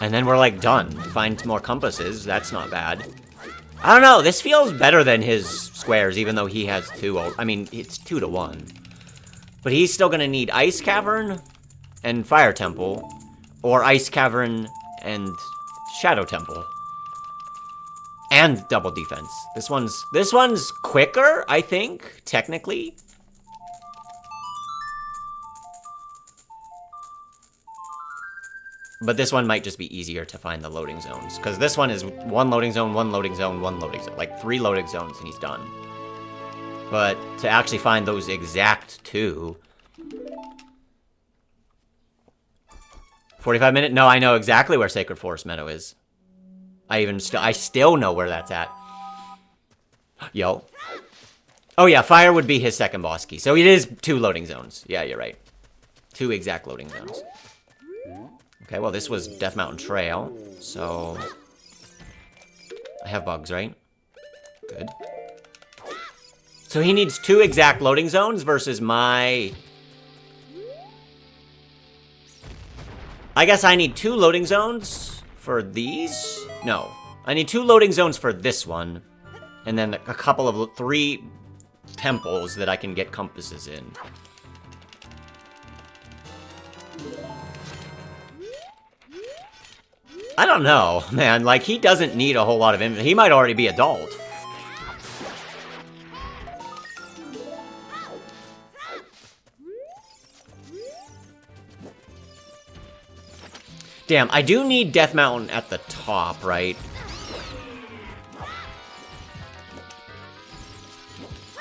And then we're like done. Find more compasses, that's not bad. I don't know, this feels better than his squares, even though he has 2. I mean, it's 2 to 1. But he's still gonna need Ice Cavern and Fire Temple. Or Ice Cavern and Shadow Temple. And double defense. This one's quicker, I think, technically. But this one might just be easier to find the loading zones. Because this one is 1 loading zone, 1 loading zone, 1 loading zone. Like 3 loading zones and he's done. But to actually find those exact 2... 45 minute? No, I know exactly where Sacred Forest Meadow is. I still know where that's at. Yo. Oh yeah, fire would be his second boss key. So it is 2 loading zones. Yeah, you're right. 2 exact loading zones. Okay, well this was Death Mountain Trail, so... I have bugs, right? Good. So he needs 2 exact loading zones versus my... I guess I need 2 loading zones for these? No. I need 2 loading zones for this one. And then a couple of 3 temples that I can get compasses in. I don't know, man. Like, he doesn't need a whole lot of he might already be adult. Damn, I do need Death Mountain at the top, right?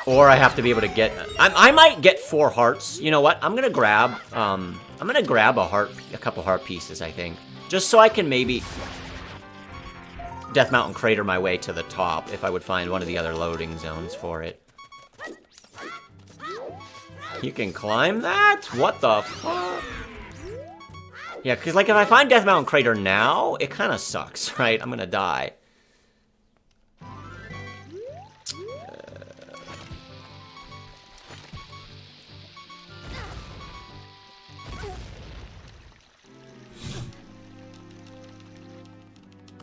Or I have to be able to get... I might get 4 hearts. You know what? I'm gonna grab... I'm gonna grab a couple heart pieces, I think. Just so I can maybe... Death Mountain crater my way to the top if I would find one of the other loading zones for it. You can climb that? What the fuck? Yeah, because, like, if I find Death Mountain Crater now, it kind of sucks, right? I'm gonna die.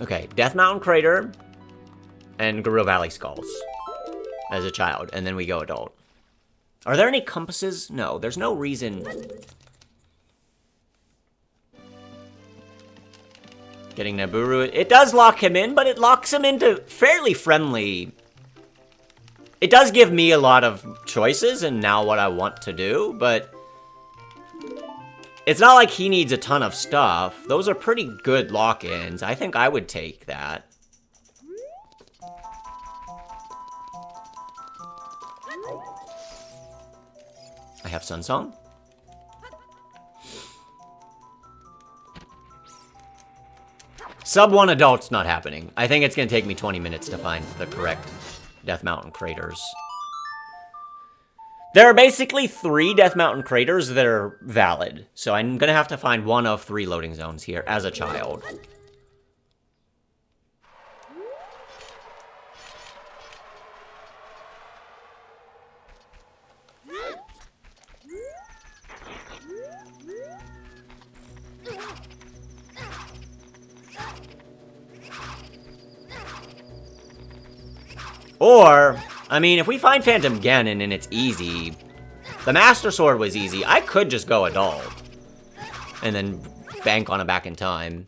Okay, Death Mountain Crater and Gorilla Valley Skulls as a child, and then we go adult. Are there any compasses? No, there's no reason... Getting Naburu, it does lock him in, but it locks him into fairly friendly. It does give me a lot of choices and now what I want to do, but it's not like he needs a ton of stuff. Those are pretty good lock-ins. I think I would take that. I have Sun Song. Sub 1 adult's not happening. I think it's going to take me 20 minutes to find the correct Death Mountain craters. There are basically 3 Death Mountain craters that are valid. So I'm going to have to find one of 3 loading zones here as a child. Or, I mean, if we find Phantom Ganon and it's easy, the Master Sword was easy. I could just go adult and then bank on it back in time.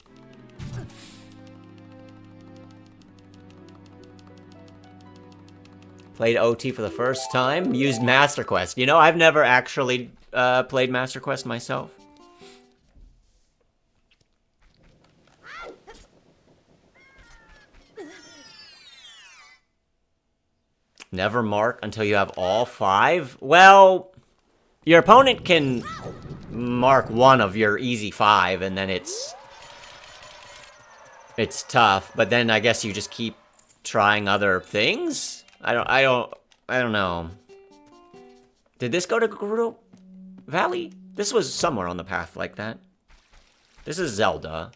Played OT for the first time. Used Master Quest. You know, I've never actually played Master Quest myself. Never mark until you have all 5? Well, your opponent can mark one of your easy 5, and then it's tough. But then I guess you just keep trying other things. I don't know. Did this go to Gerudo Valley? This was somewhere on the path like that. This is Zelda,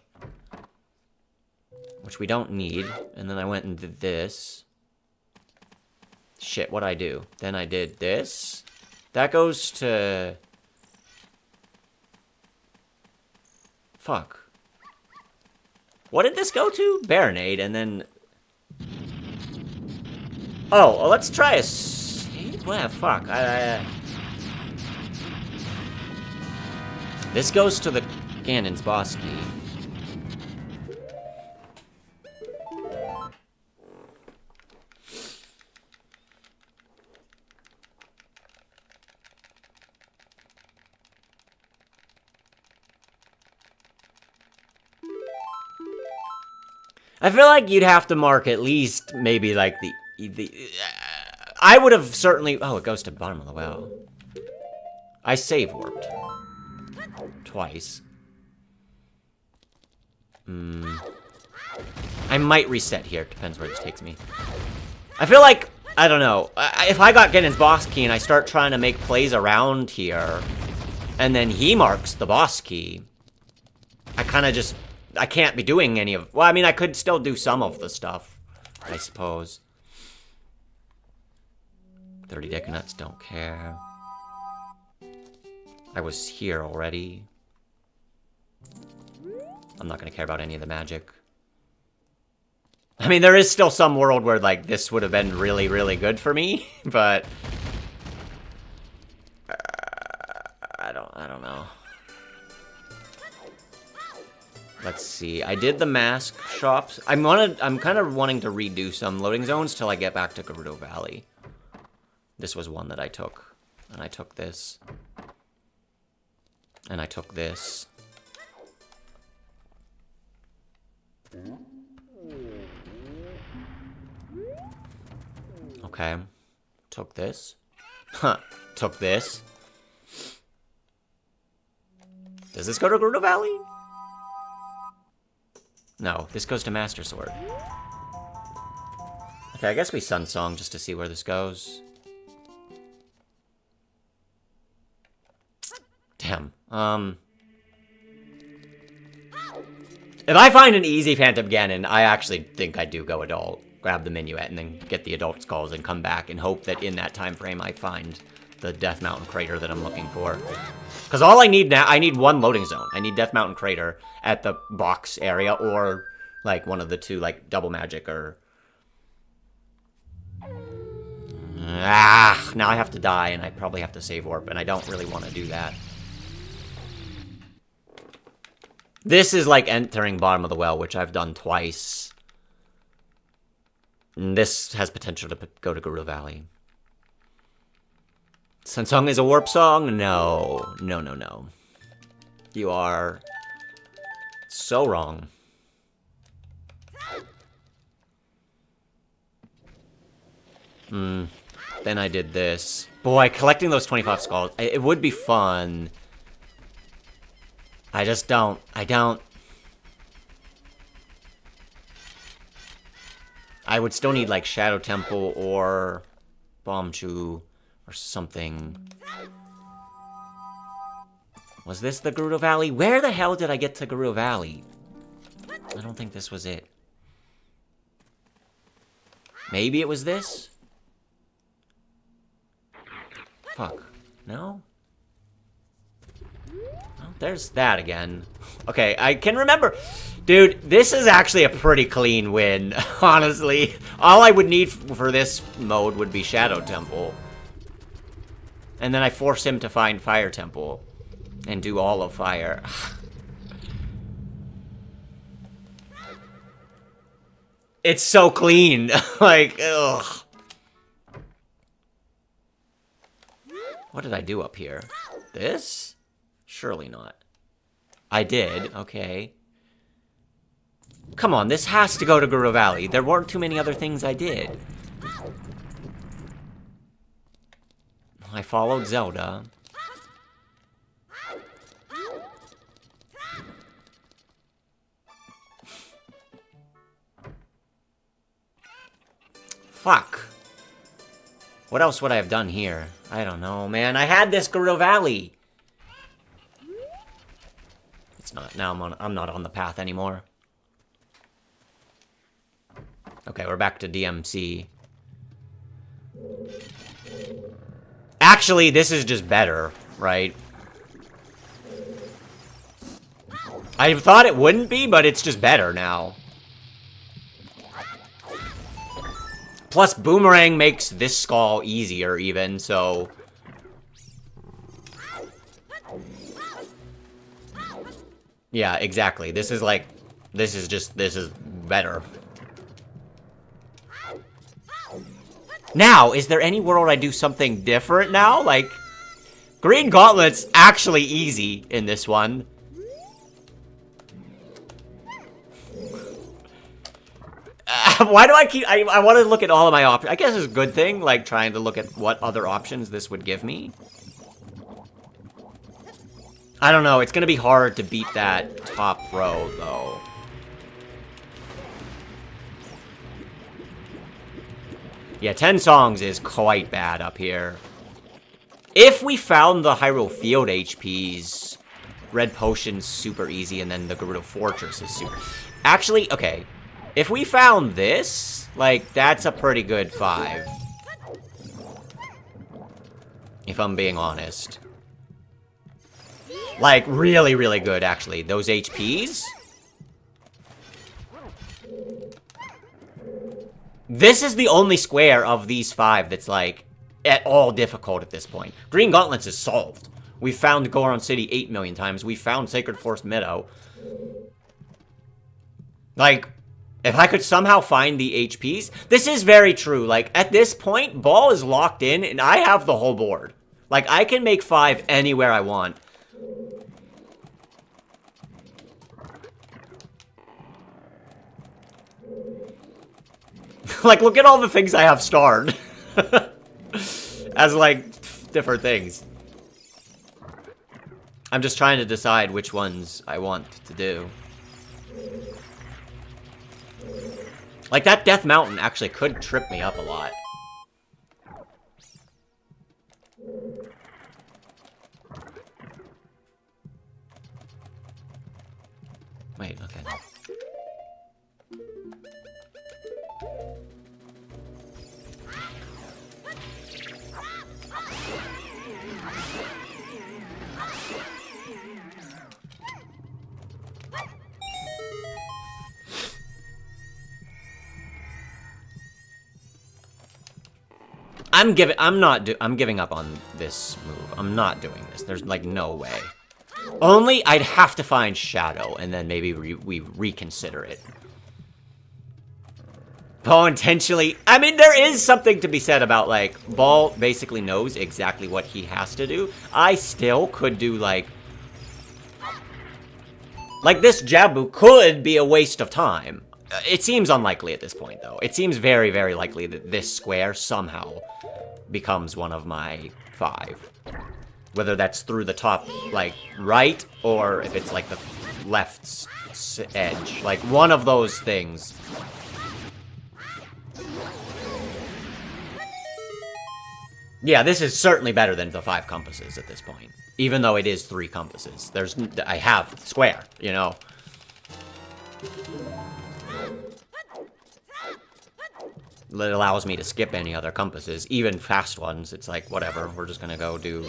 which we don't need. And then I went and did this. Shit, what'd I do? Then I did this. That goes to... Fuck. What did this go to? Baronade, and then... Oh, well, let's try a... Well, fuck. This goes to the Ganon's boss key. I feel like you'd have to mark at least maybe like the I would have certainly... Oh, it goes to bottom of the well. I save warped. Twice. I might reset here. Depends where this takes me. I feel like... I don't know. If I got Ganon's boss key and I start trying to make plays around here, and then he marks the boss key, I kind of just... I can't be doing any of... Well, I mean, I could still do some of the stuff, I suppose. 30 Deca Nuts, don't care. I was here already. I'm not going to care about any of the magic. I mean, there is still some world where, like, this would have been really, really good for me, but... I don't know. let's see. I did the mask shops. I'm kind of wanting to redo some loading zones till I get back to Gerudo Valley. This was one that I took. And I took this. And I took this. Okay. Took this. Huh. Took this. Does this go to Gerudo Valley? No, this goes to Master Sword. Okay, I guess we Sun Song just to see where this goes. Damn. If I find an easy Phantom Ganon, I actually think I do go adult. Grab the Minuet and then get the adult skulls and come back and hope that in that time frame I find the Death Mountain Crater that I'm looking for. Because all I need now, I need one loading zone. I need Death Mountain Crater at the box area or, like, one of the two, like, Double Magic or... Ah, now I have to die and I probably have to save warp and I don't really want to do that. This is like entering bottom of the well, which I've done twice. And this has potential to go to Gerudo Valley. Sun Song is a warp song? No. No, no, no. You are so wrong. Then I did this. Boy, collecting those 25 skulls, it would be fun. I just don't. I would still need, like, Shadow Temple or Bombchu or something. Was this the Gerudo Valley? Where the hell did I get to Gerudo Valley? I don't think this was it. Maybe it was this? Fuck. No? Well, there's that again. Okay, I can remember. Dude, this is actually a pretty clean win, honestly. All I would need for this mode would be Shadow Temple. And then I force him to find Fire Temple. And do all of Fire. It's so clean. Like, ugh. What did I do up here? This? Surely not. I did, okay. Come on, this has to go to Gerudo Valley. There weren't too many other things I did. I followed Zelda. Fuck. What else would I have done here? I don't know, man. I had this Gerudo Valley. It's not. Now I'm not on the path anymore. Okay, we're back to DMC. Actually, this is just better, right? I thought it wouldn't be, but it's just better now. Plus, Boomerang makes this skull easier, even, so... Yeah, exactly. This is like... This is better. Now, is there any world I do something different now? Like, Green Gauntlet's actually easy in this one. Why do I keep... I want to look at all of my options. I guess it's a good thing, like, trying to look at what other options this would give me. I don't know. It's going to be hard to beat that top row, though. Yeah, 10 songs is quite bad up here. If we found the Hyrule Field HPs, Red Potion's super easy, and then the Gerudo Fortress is super... Actually, okay. If we found this, like, that's a pretty good 5. If I'm being honest. Like, really, really good, actually. Those HPs... This is the only square of these 5 that's, like, at all difficult at this point. Green Gauntlets is solved. We found Goron City 8 million times. We found Sacred Forest Meadow. Like, if I could somehow find the HPs, this is very true. Like, at this point, Baal is locked in, and I have the whole board. Like, I can make 5 anywhere I want. Like, look at all the things I have starred. As, like, different things. I'm just trying to decide which ones I want to do. Like, that Death Mountain actually could trip me up a lot. Wait, okay. I'm giving up on this move. I'm not doing this. There's, like, no way. Only I'd have to find Shadow, and then maybe we reconsider it. Baal intentionally... I mean, there is something to be said about, like, Baal basically knows exactly what he has to do. I still could do, like... Like, this Jabu could be a waste of time. It seems unlikely at this point, though. It seems very, very likely that this square somehow becomes one of my 5. Whether that's through the top, like, right, or if it's, like, the left edge. Like, one of those things. Yeah, this is certainly better than the 5 compasses at this point. Even though it is 3 compasses. I have square, you know? It allows me to skip any other compasses, even fast ones. It's like, whatever, we're just gonna go do...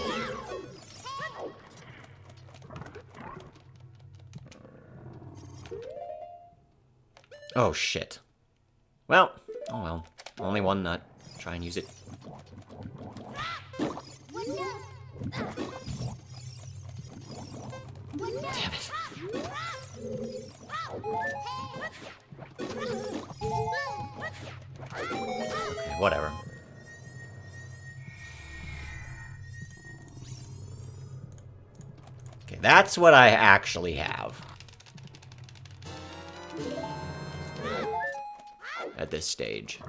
Oh, shit. Well, oh well. Only one nut. Try and use it. Damn it. Okay, whatever. Okay, that's what I actually have. At this stage.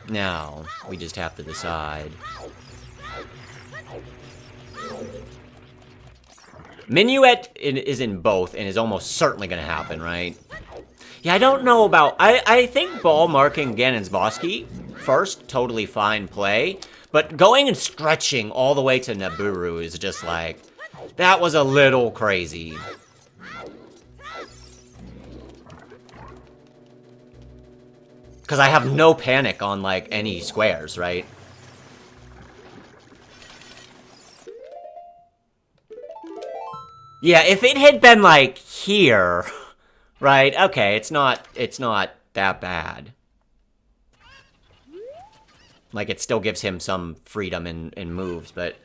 Now, we just have to decide. Minuet is in both, and is almost certainly going to happen, right? Yeah, I don't know about... I think Baal marking Ganon's Bosky first, totally fine play. But going and stretching all the way to Naburu is just like... That was a little crazy. Because I have no panic on, like, any squares, right? Yeah, if it had been, like, here, right? Okay, it's not that bad. Like, it still gives him some freedom in moves, but...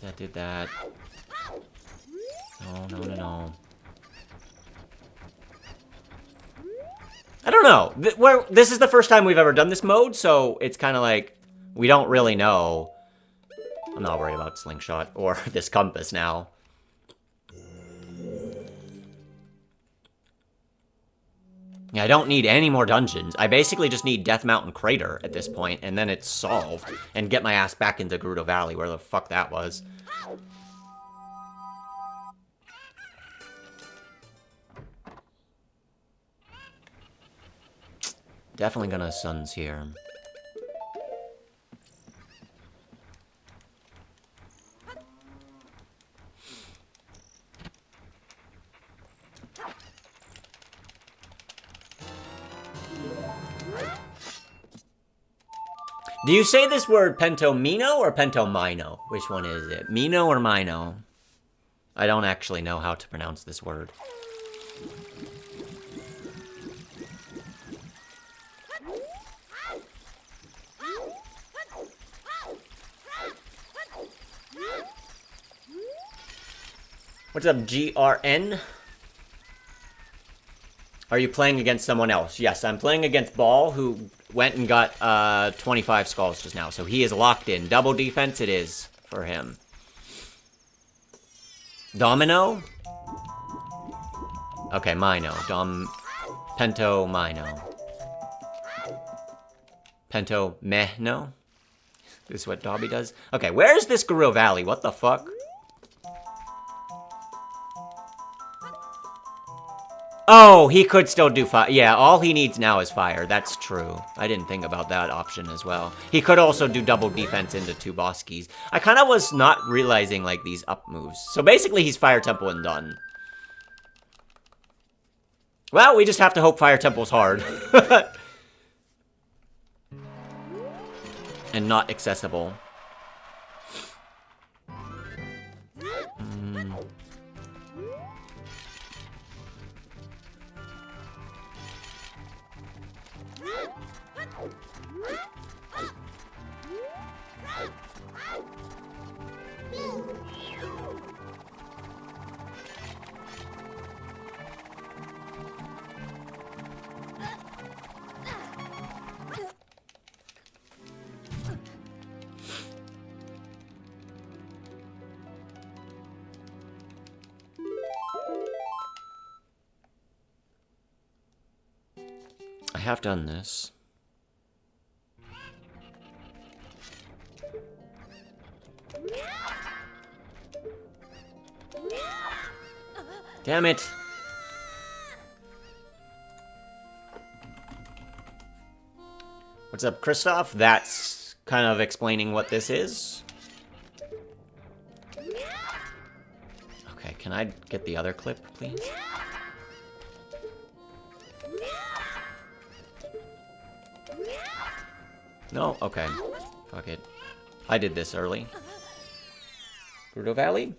That did that. No. I don't know. This is the first time we've ever done this mode, so it's kind of like... We don't really know. I'm not worried about Slingshot or this compass now. Yeah, I don't need any more dungeons. I basically just need Death Mountain Crater at this point, and then it's solved. And get my ass back into Gerudo Valley, where the fuck that was. Definitely gonna Suns here. Do you say this word Pentomino or Pentomino? Which one is it? Mino or Mino? I don't actually know how to pronounce this word. What's up, GRN? Are you playing against someone else? Yes, I'm playing against Baal, who went and got 25 skulls just now. So he is locked in. Double defense it is for him. Domino? Okay, Mino. Pentomino. Pentomino? This is what Dobby does? Okay, where's this Guru Valley? What the fuck? Oh, he could still do fire. Yeah, all he needs now is fire. That's true. I didn't think about that option as well. He could also do double defense into 2 boss keys. I kind of was not realizing, like, these up moves. So basically, he's Fire Temple and done. Well, we just have to hope Fire Temple's hard. And not accessible. I have done this. Damn it! What's up, Christoph? That's kind of explaining what this is. Okay, can I get the other clip, please? No? Okay. Fuck it. I did this early. Gerudo Valley?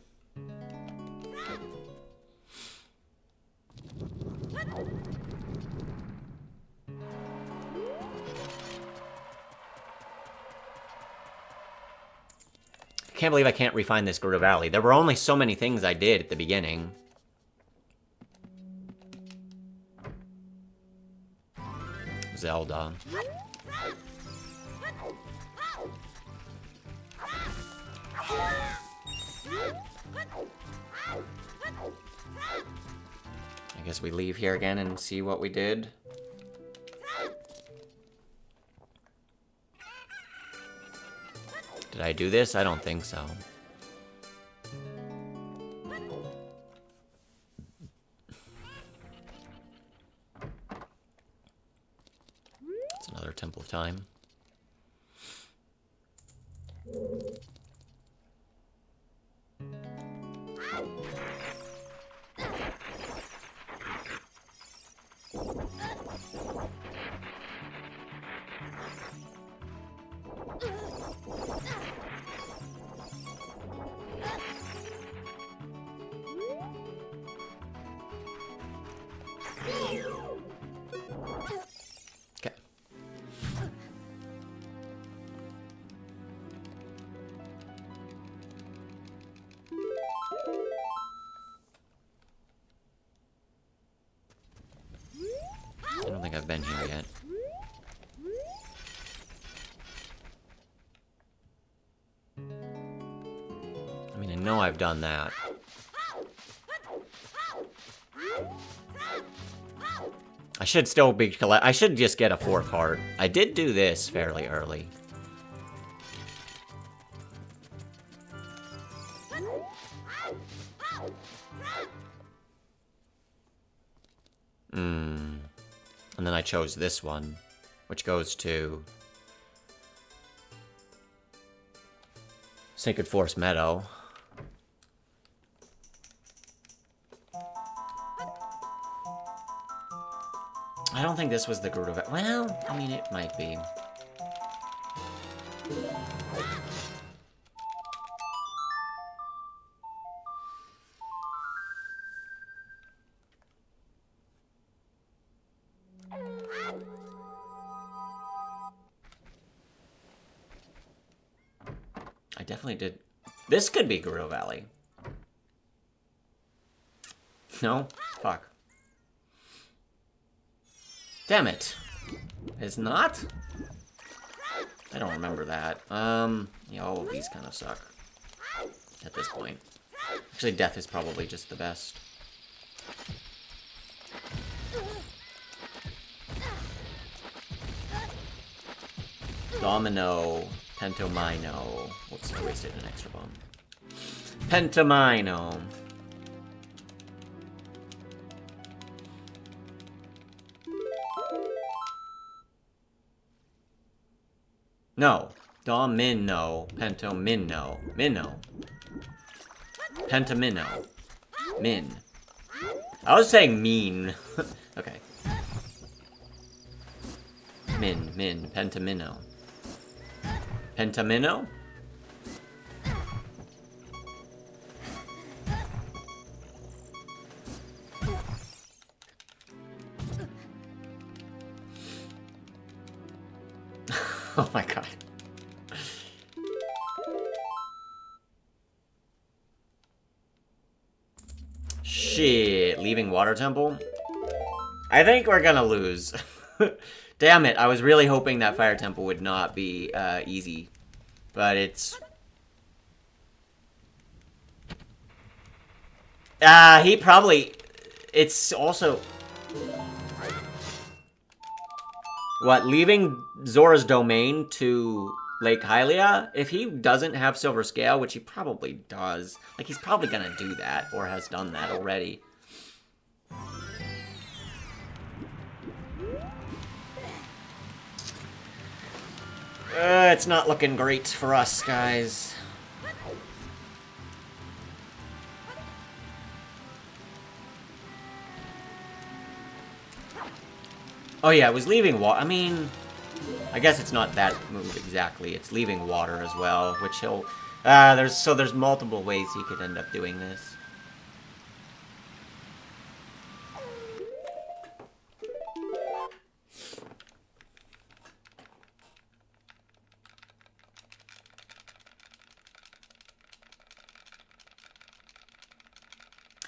I can't believe I can't refine this Gerudo Valley. There were only so many things I did at the beginning. Zelda. I guess we leave here again and see what we did. Did I do this? I don't think so. It's another Temple of Time. I don't think I've been here yet. I mean, I know I've done that. I should still be I should just get a 4th heart. I did do this fairly early. And then I chose this one, which goes to Sacred Forest Meadow. I don't think this was the Gerudo Valley. Well, I mean, it might be. I definitely did. This could be Gerudo Valley. No? Fuck. Damn it. It's not? I don't remember that. Yeah, all of these kind of suck. At this point. Actually, death is probably just the best. Domino. Pentomino. Whoops, I wasted an extra bomb. Pentomino. No. Domino. Pentomino. Minnow. Pentomino. Min. I was saying mean. Okay. Min. Pentomino. Pentomino? Oh my god. Shit. Leaving Water Temple? I think we're gonna lose. Damn it. I was really hoping that Fire Temple would not be easy. But it's... he probably... It's also... What, leaving Zora's domain to Lake Hylia? If he doesn't have Silver Scale, which he probably does, like, he's probably gonna do that, or has done that already. It's not looking great for us, guys. Oh yeah, it was leaving water. I mean, I guess it's not that move exactly. It's leaving water as well, which he'll... there's multiple ways he could end up doing this.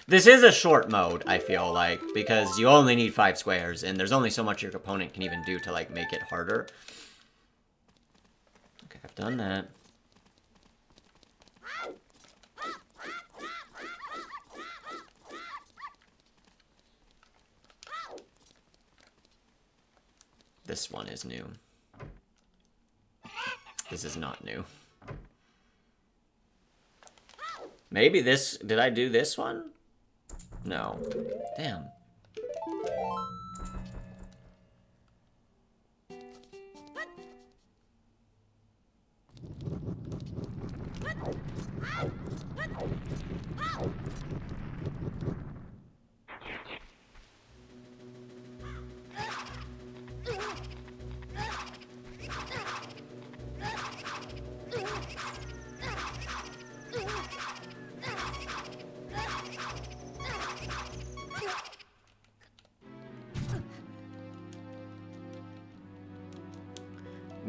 This is a short mode, I feel like, because you only need 5 squares, and there's only so much your opponent can even do to, like, make it harder. Okay, I've done that. This one is new. This is not new. Maybe this... Did I do this one? No. Damn.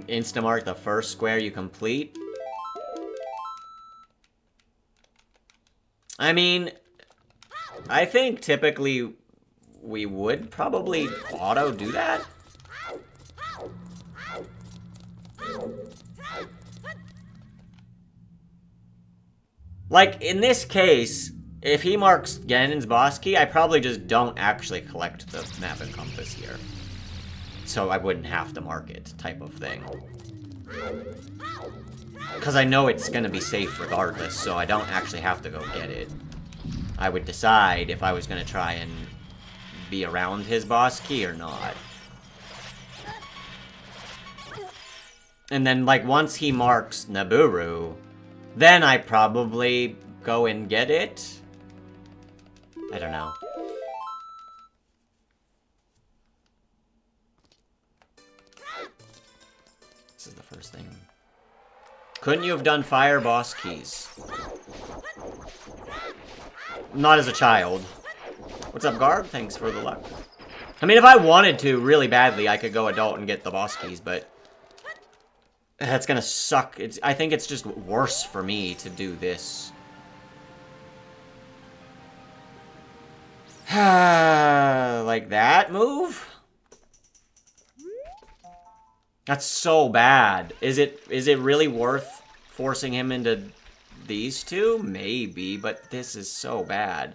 Instamark the first square you complete. I mean, I think typically we would probably auto do that. Like, in this case, if he marks Ganon's boss key, I probably just don't actually collect the map and compass here. So I wouldn't have to mark it, type of thing. Because I know it's going to be safe regardless, so I don't actually have to go get it. I would decide if I was going to try and be around his boss key or not. And then, like, once he marks Nabooru, then I probably go and get it. I don't know. This is the first thing. Couldn't you have done fire boss keys? Not as a child. What's up, Garb? Thanks for the luck. I mean, if I wanted to really badly, I could go adult and get the boss keys, but that's gonna suck. I think it's just worse for me to do this. Like that move? That's so bad. Is it really worth forcing him into these two? Maybe, but this is so bad.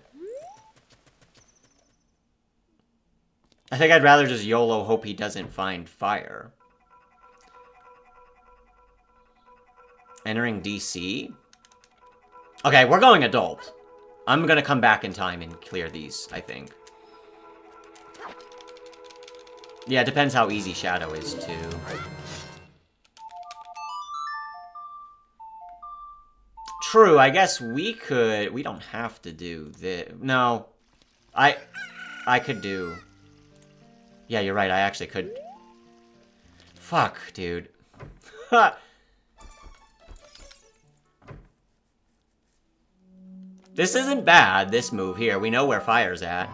I think I'd rather just YOLO hope he doesn't find fire. Entering DC? Okay, we're going adult. I'm gonna come back in time and clear these, I think. Yeah, it depends how easy Shadow is, too. True, I guess we could... We don't have to do this. No. I could do... Yeah, you're right, I actually could... Fuck, dude. This isn't bad, this move here. We know where fire's at.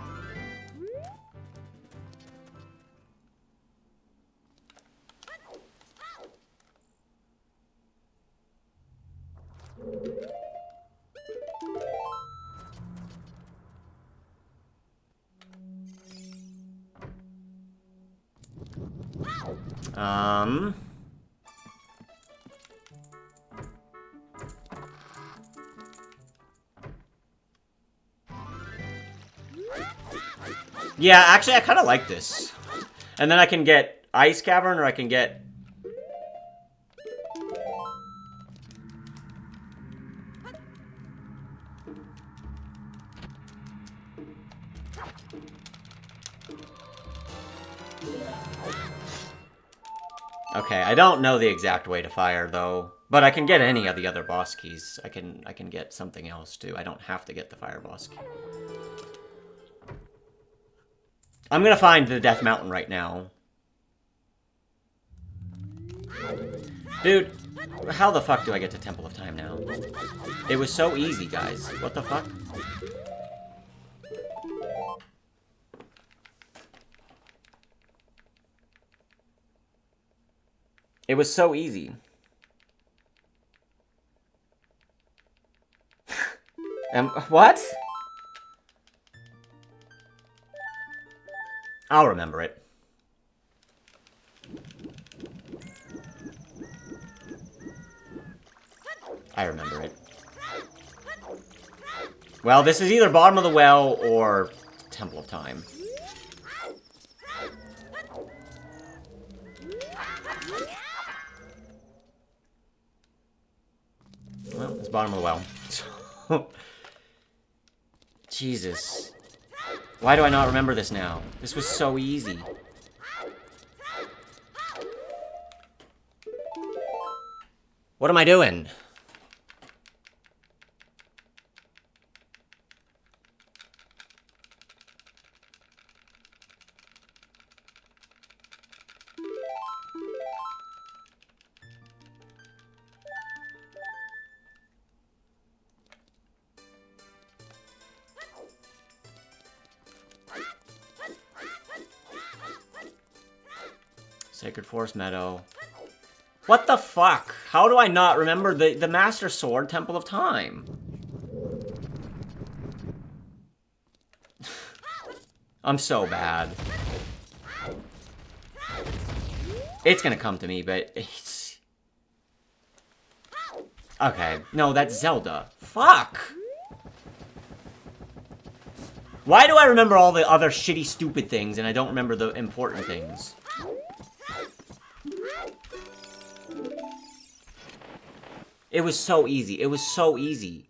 Yeah, actually, I kind of like this. And then I can get Ice Cavern, or I can get... Okay, I don't know the exact way to fire, though. But I can get any of the other boss keys. I can get something else, too. I don't have to get the fire boss key. I'm gonna find the Death Mountain right now. Dude, how the fuck do I get to Temple of Time now? It was so easy, guys. What the fuck? It was so easy. What? I'll remember it. I remember it. Well, this is either Bottom of the Well or Temple of Time. Well, it's Bottom of the Well. Jesus. Why do I not remember this now? This was so easy. What am I doing? Sacred Forest Meadow. What the fuck? How do I not remember the Master Sword Temple of Time? I'm so bad. It's gonna come to me, but it's... Okay. No, that's Zelda. Fuck! Why do I remember all the other shitty, stupid things and I don't remember the important things? It was so easy. It was so easy.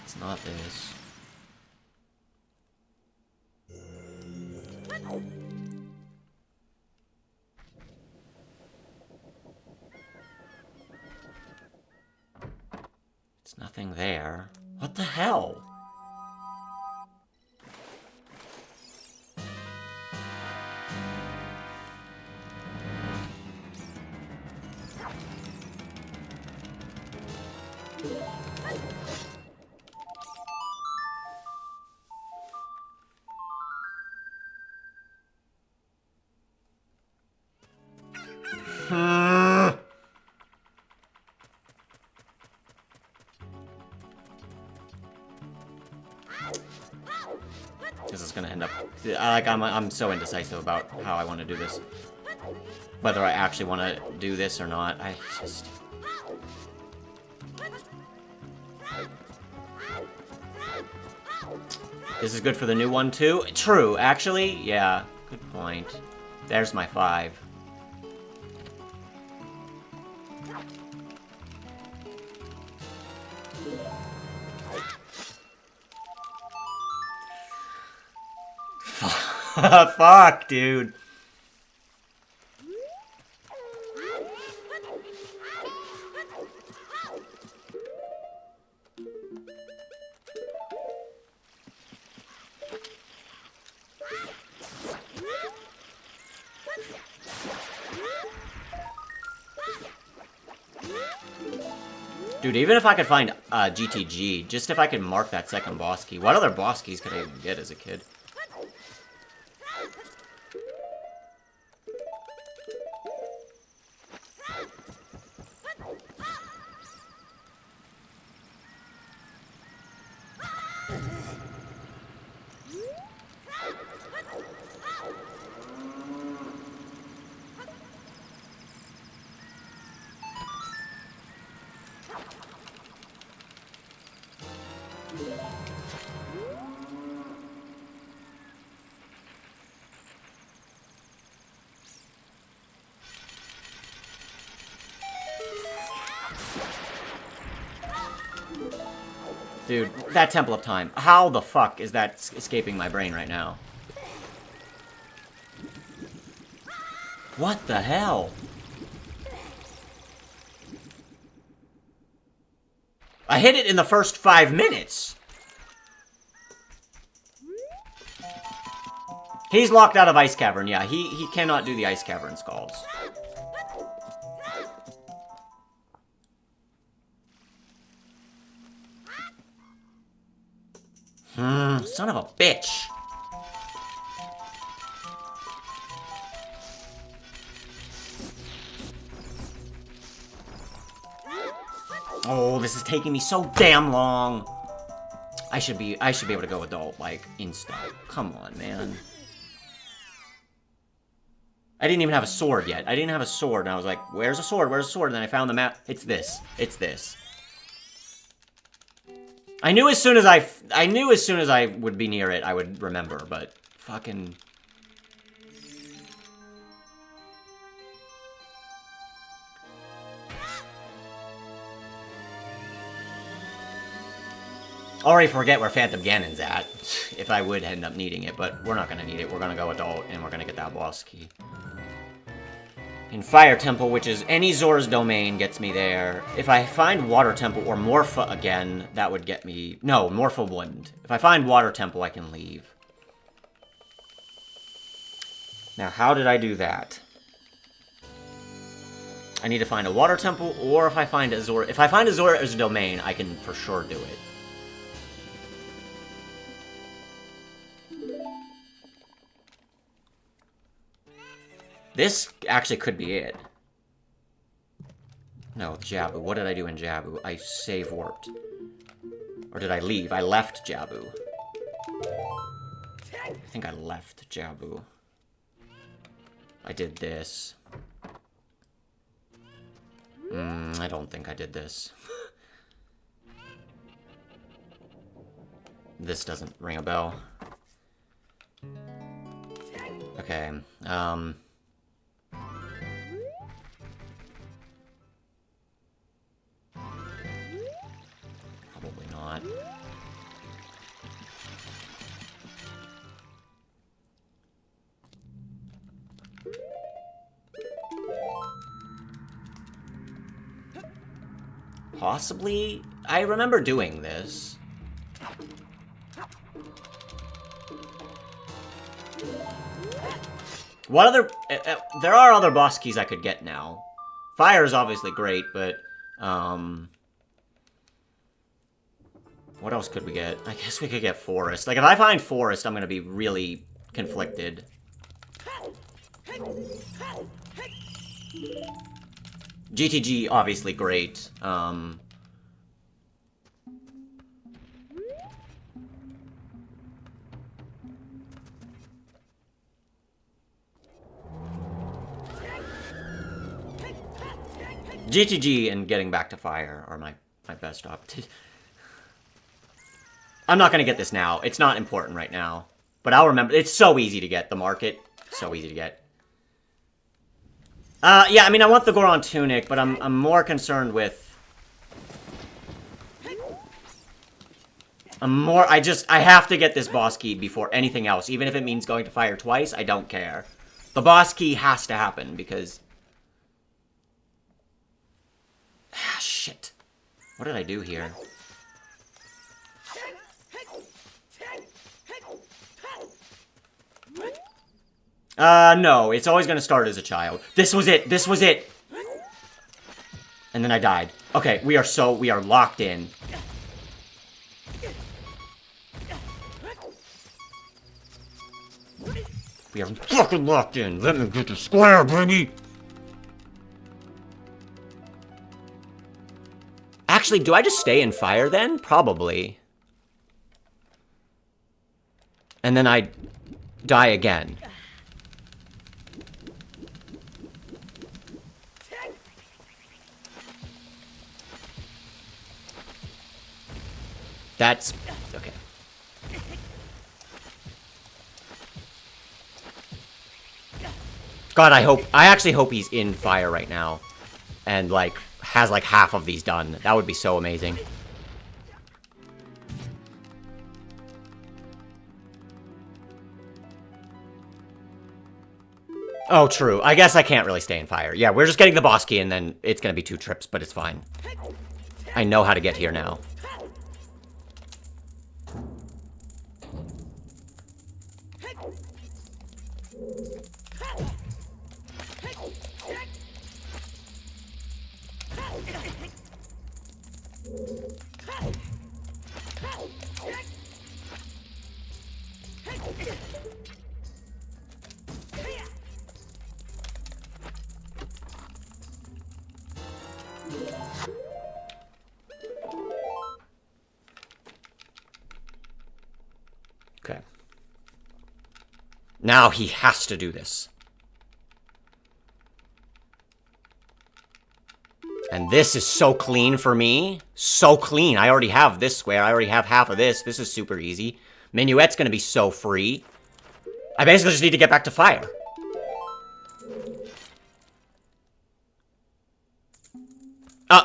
It's not this. It's nothing there. What the hell? This is gonna end up... I'm so indecisive about how I want to do this. Whether I actually want to do this or not. I just... This is good for the new one, too? True, actually. Yeah, good point. There's my 5. Fuck, dude. Dude, even if I could find GTG, just if I could mark that second boss key. What other boss keys could I even get as a kid? Dude, that Temple of Time. How the fuck is that escaping my brain right now? What the hell? I hit it in the first 5 minutes. He's locked out of Ice Cavern, yeah. He cannot do the Ice Cavern Scalds. Son of a bitch. Oh, this is taking me so damn long. I should be able to go adult, like, insta. Come on, man. I didn't even have a sword yet. I didn't have a sword, and I was like, where's a sword? Where's a sword? And then I found the map. It's this. It's this. I knew as soon as I would be near it, I would remember, but fucking... Already forget where Phantom Ganon's at, if I would end up needing it, but we're not gonna need it. We're gonna go adult, and we're gonna get that boss key. In Fire Temple, which is any Zora's domain, gets me there. If I find Water Temple or Morpha again, that would get me... No, Morpha wouldn't. If I find Water Temple, I can leave. Now, how did I do that? I need to find a Water Temple, or if I find a Zora... If I find a Zora's domain, I can for sure do it. This actually could be it. No, Jabu. What did I do in Jabu? I save warped. Or did I leave? I left Jabu. I think I left Jabu. I did this. I don't think I did this. This doesn't ring a bell. Okay, probably not. Possibly? I remember doing this. What other... there are other boss keys I could get now. Fire is obviously great, but... what else could we get? I guess we could get Forest. Like, if I find Forest, I'm gonna be really conflicted. GTG, obviously great. GTG and getting back to fire are my best option. I'm not going to get this now. It's not important right now. But I'll remember. It's so easy to get. The market. So easy to get. Yeah, I mean, I want the Goron Tunic, but I'm more concerned with... I have to get this boss key before anything else. Even if it means going to fire twice, I don't care. The boss key has to happen, because... Ah, shit. What did I do here? No. It's always gonna start as a child. This was it! This was it! And then I died. Okay, we are locked in. We are fucking locked in. Let me get the square, baby! Actually, do I just stay in fire then? Probably. And then I die again. That's... okay. God, I actually hope he's in fire right now. And, like, has, like, half of these done. That would be so amazing. Oh, true. I guess I can't really stay in fire. Yeah, we're just getting the boss key, and then it's gonna be 2 trips, but it's fine. I know how to get here now. Okay. Now he has to do this. And this is so clean for me. So clean. I already have this square. I already have half of this. This is super easy. Minuet's gonna be so free. I basically just need to get back to fire.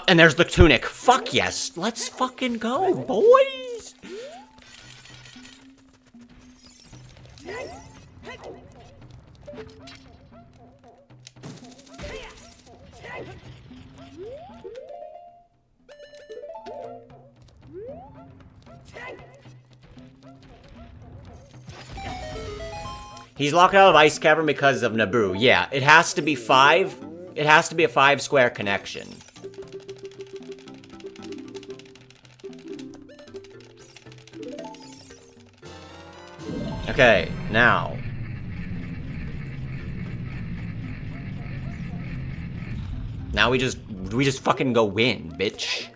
And there's the tunic. Fuck yes. Let's fucking go, boys. He's locked out of Ice Cavern because of Naboo. Yeah, it has to be 5. It has to be a 5 square connection. Okay, now. Now we just fucking go win, bitch.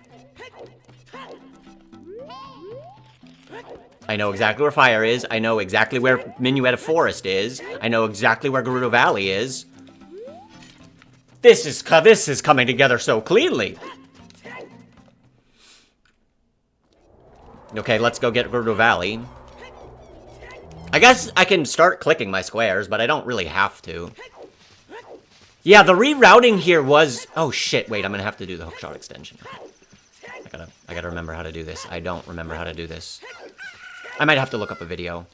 I know exactly where fire is. I know exactly where Minuet Forest is. I know exactly where Gerudo Valley is. This is coming together so cleanly. Okay, let's go get Gerudo Valley. I guess I can start clicking my squares, but I don't really have to. Yeah, the rerouting here was... Oh shit, wait, I'm gonna have to do the hookshot extension. I gotta remember how to do this. I don't remember how to do this. I might have to look up a video.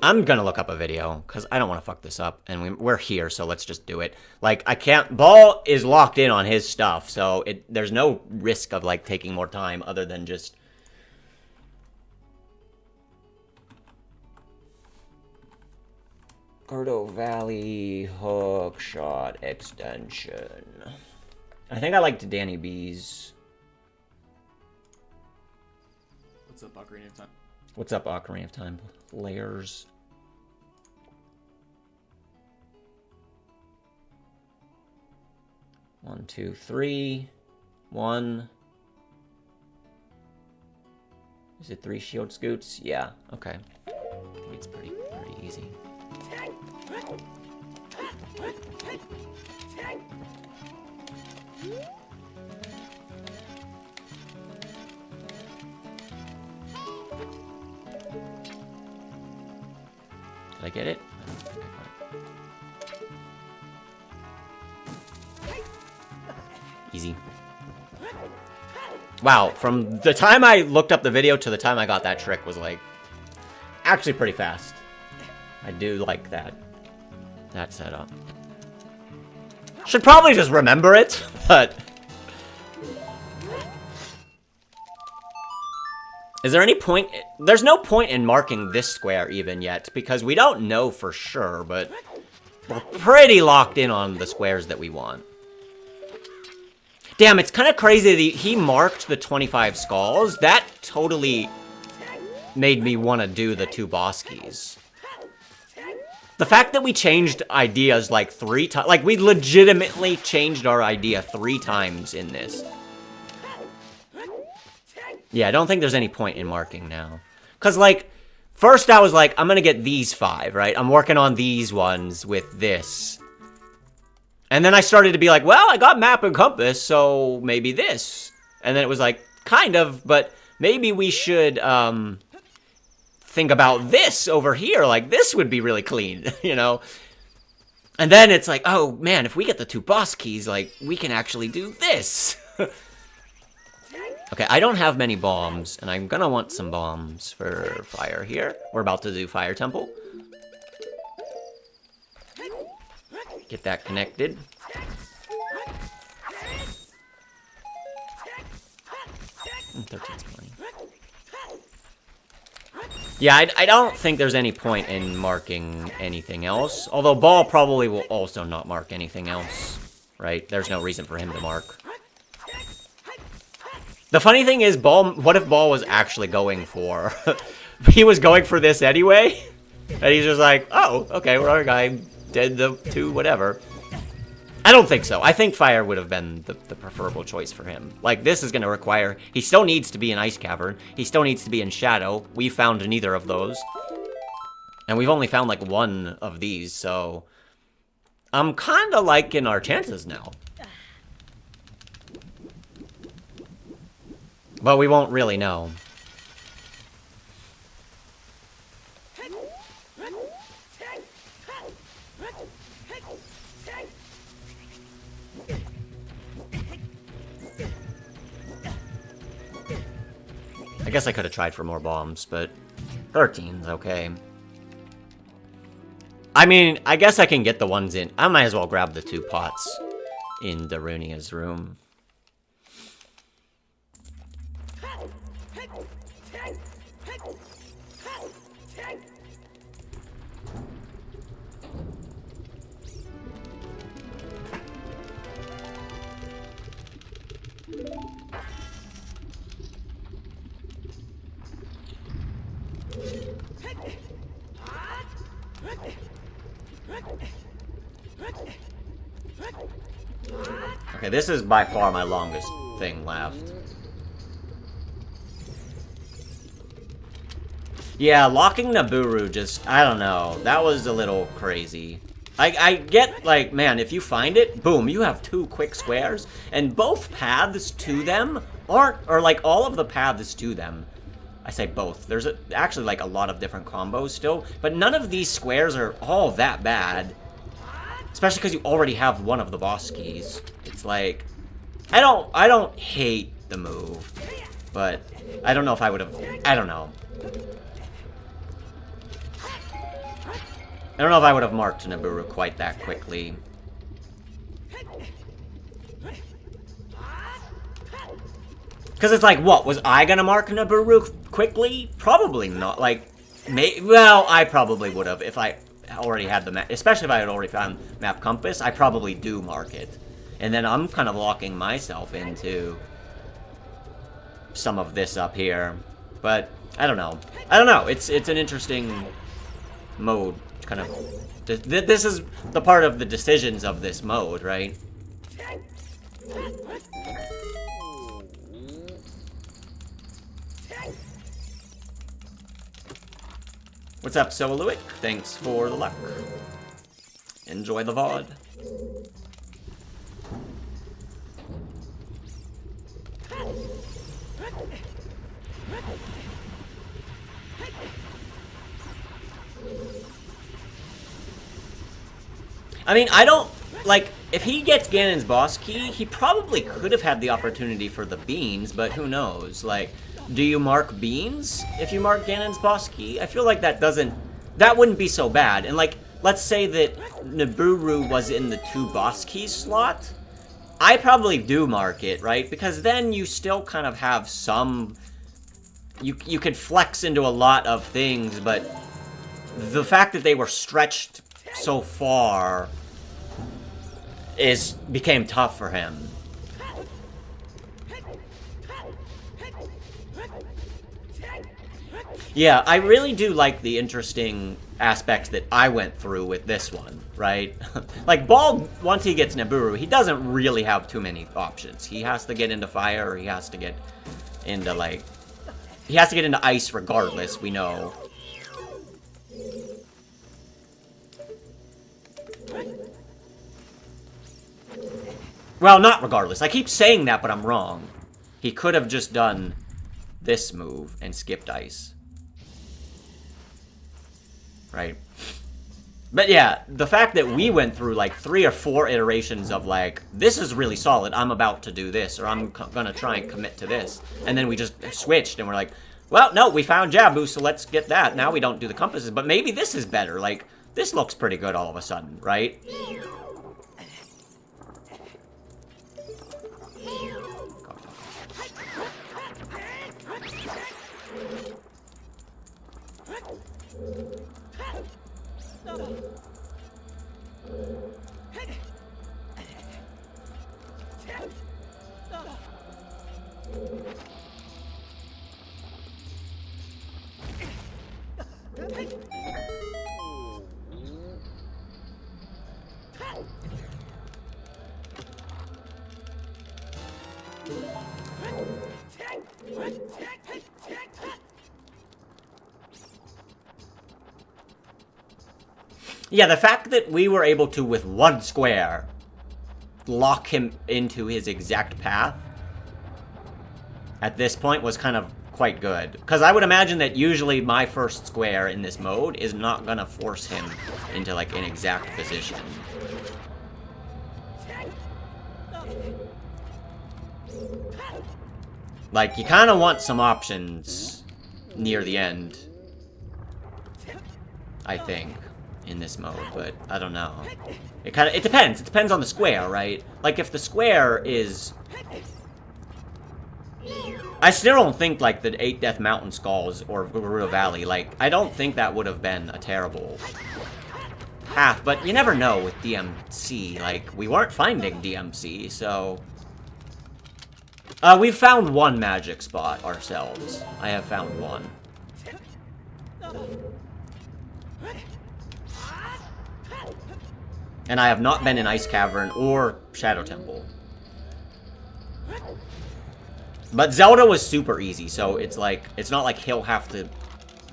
I'm gonna look up a video, because I don't want to fuck this up, and we're here, so let's just do it. Like, I can't... Baal is locked in on his stuff, so there's no risk of, like, taking more time other than just... Gerudo Valley hookshot extension. I think I liked Danny B's. What's up, Ocarina of Time? What's up, Ocarina of Time? Layers. One, two, three. 1. Is it 3 shield scoots? Yeah, okay. I think it's pretty easy. Did I get it? Easy. Wow, from the time I looked up the video to the time I got that trick was like actually pretty fast. I do like that setup. Should probably just remember it, but is there any point? There's no point in marking this square even yet because we don't know for sure, but we're pretty locked in on the squares that we want. Damn, it's kind of crazy that he marked the 25 skulls. That totally made me want to do the 2 boss keys. The fact that we changed ideas like 3 times, like we legitimately changed our idea 3 times in this. Yeah, I don't think there's any point in marking now. Because like, first I was like, I'm going to get these 5, right? I'm working on these ones with this. And then I started to be like, well, I got map and compass, so maybe this. And then it was like, kind of, but maybe we should think about this over here. Like, this would be really clean, you know? And then it's like, oh, man, if we get the 2 boss keys, like, we can actually do this. Okay, I don't have many bombs, and I'm gonna want some bombs for fire here. We're about to do Fire Temple. Get that connected. And 13's plenty. Yeah, I don't think there's any point in marking anything else. Although Baal probably will also not mark anything else. Right? There's no reason for him to mark. The funny thing is, Baal, what if Baal was actually going for... he was going for this anyway? And he's just like, oh, okay, well, our guy did the 2 whatever. I don't think so. I think fire would have been the preferable choice for him. Like, this is going to require... He still needs to be in Ice Cavern. He still needs to be in Shadow. We found neither of those. And we've only found, like, 1 of these, so... I'm kind of liking our chances now. But we won't really know. I guess I could have tried for more bombs, but 13's okay. I mean, I guess I can get the ones in. I might as well grab the 2 pots in Darunia's room. Okay, this is by far my longest thing left. Yeah, locking Naburu just, I don't know, that was a little crazy. I get, like, man, if you find it, boom, you have 2 quick squares, and both paths to them aren't, or like all of the paths to them, I say both, there's actually like a lot of different combos still, but none of these squares are all that bad. Especially because you already have one of the boss keys. It's like, I don't hate the move, but I don't know if I would have, I don't know. I don't know if I would have marked Naburu quite that quickly. Because it's like, what, was I gonna mark Naburu quickly? Probably not. Like, well, I probably would have if I already had the map, especially if I had already found map compass. I probably do mark it, and then I'm kind of locking myself into some of this up here. But I don't know. It's an interesting mode. Kind of. This is the part of the decisions of this mode, right? What's up, Soluic? Thanks for the luck. Enjoy the VOD. I mean, I don't... Like, if he gets Ganon's boss key, he probably could have had the opportunity for the beans, but who knows? Like, do you mark beans if you mark Ganon's boss key? I feel like that doesn't... That wouldn't be so bad. And, like, let's say that Nibiru was in the 2 boss keys slot. I probably do mark it, right? Because then you still kind of have some... You could flex into a lot of things, but the fact that they were stretched so far became tough for him. Yeah, I really do like the interesting aspects that I went through with this one, right? Like, Baal, once he gets Nibiru, he doesn't really have too many options. He has to get into fire, or he has to get into, like... He has to get into ice regardless, we know. Well, not regardless. I keep saying that, but I'm wrong. He could have just done this move and skipped ice. Right? But yeah, the fact that we went through like 3 or 4 iterations of like, this is really solid, I'm about to do this, or I'm gonna try and commit to this. And then we just switched and we're like, well, no, we found Jabu, so let's get that. Now we don't do the compasses, but maybe this is better. Like, this looks pretty good all of a sudden, right? Yeah, the fact that we were able to, with 1 square, lock him into his exact path at this point was kind of quite good. Because I would imagine that usually my first square in this mode is not gonna force him into, like, an exact position. Like, you kind of want some options near the end, I think, in this mode, but I don't know. It depends. It depends on the square, right? Like, if the square is... I still don't think, like, the 8 Death Mountain Skulls or Gerudo Valley, like, I don't think that would have been a terrible path, but you never know with DMC. Like, we weren't finding DMC, so... we've found 1 magic spot ourselves. I have found 1. And I have not been in Ice Cavern or Shadow Temple. But Zelda was super easy, so it's like, it's not like he'll have to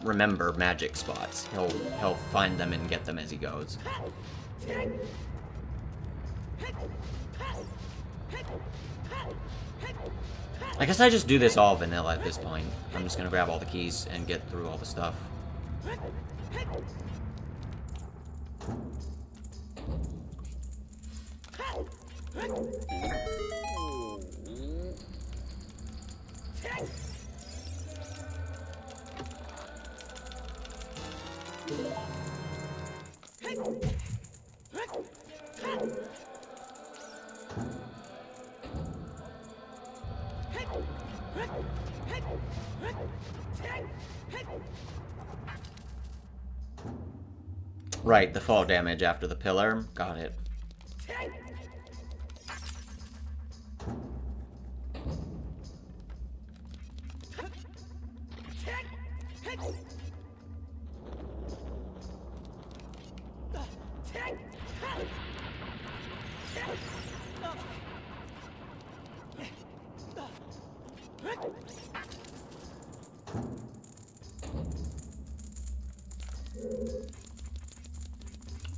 remember magic spots. He'll find them and get them as he goes. I guess I just do this all vanilla at this point. I'm just gonna grab all the keys and get through all the stuff. Right, the fall damage after the pillar. Got it.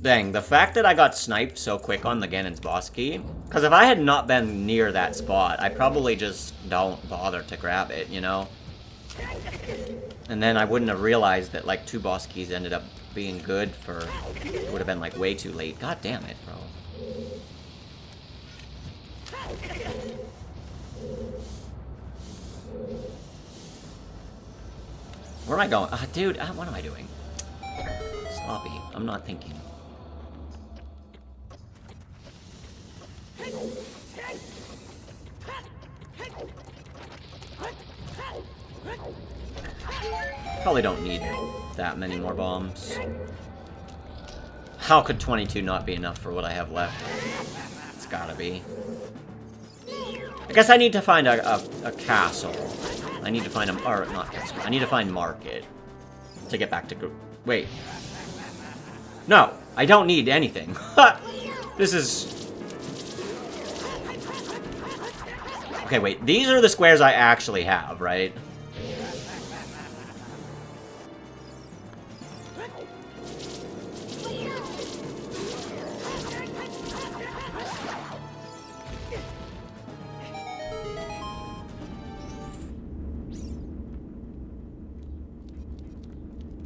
Dang, the fact that I got sniped so quick on the Ganon's boss key, because if I had not been near that spot, I probably just don't bother to grab it, you know? And then I wouldn't have realized that, like, 2 boss keys ended up being good for... It would have been, like, way too late. God damn it, bro. Where am I going? Dude, what am I doing? Sloppy. I'm not thinking. Probably don't need that many more bombs. How could 22 not be enough for what I have left? It's gotta be. I guess I need to find a castle. I need to find or not castle. I need to find market to get back to wait. No, I don't need anything. This is... Okay, wait. These are the squares I actually have, right?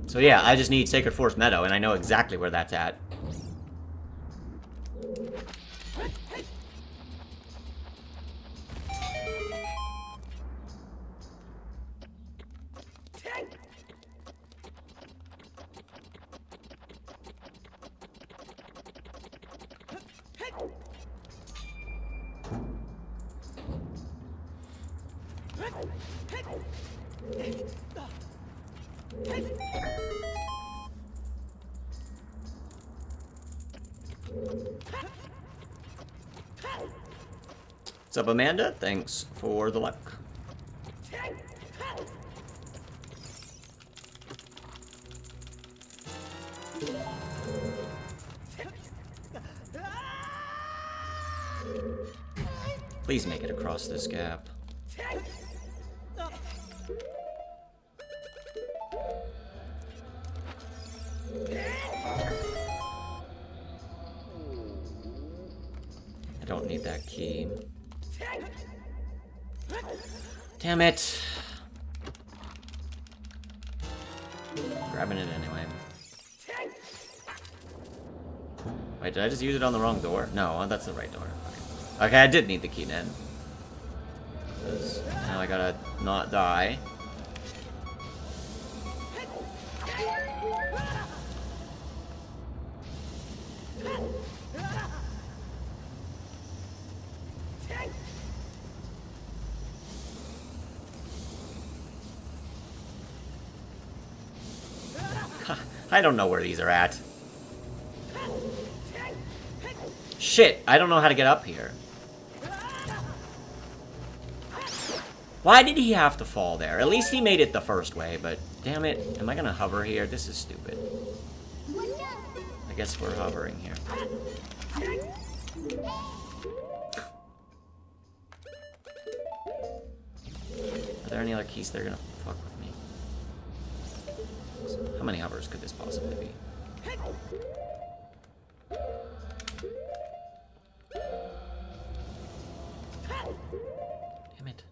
So yeah, I just need Sacred Forest Meadow, and I know exactly where that's at. What's up, Amanda? Thanks for the luck. Please make it across this gap. I don't need that key. Damn it. Grabbing it anyway. Wait, did I just use it on the wrong door? No, that's the right door. Okay, okay, I did need the key then. Now I gotta not die. I don't know where these are at. Shit, I don't know how to get up here. Why did he have to fall there? At least he made it the first way, but damn it. Am I gonna hover here? This is stupid. I guess we're hovering here. Are there any other keys that are gonna fuck with me? How many hovers could this possibly be? Damn it.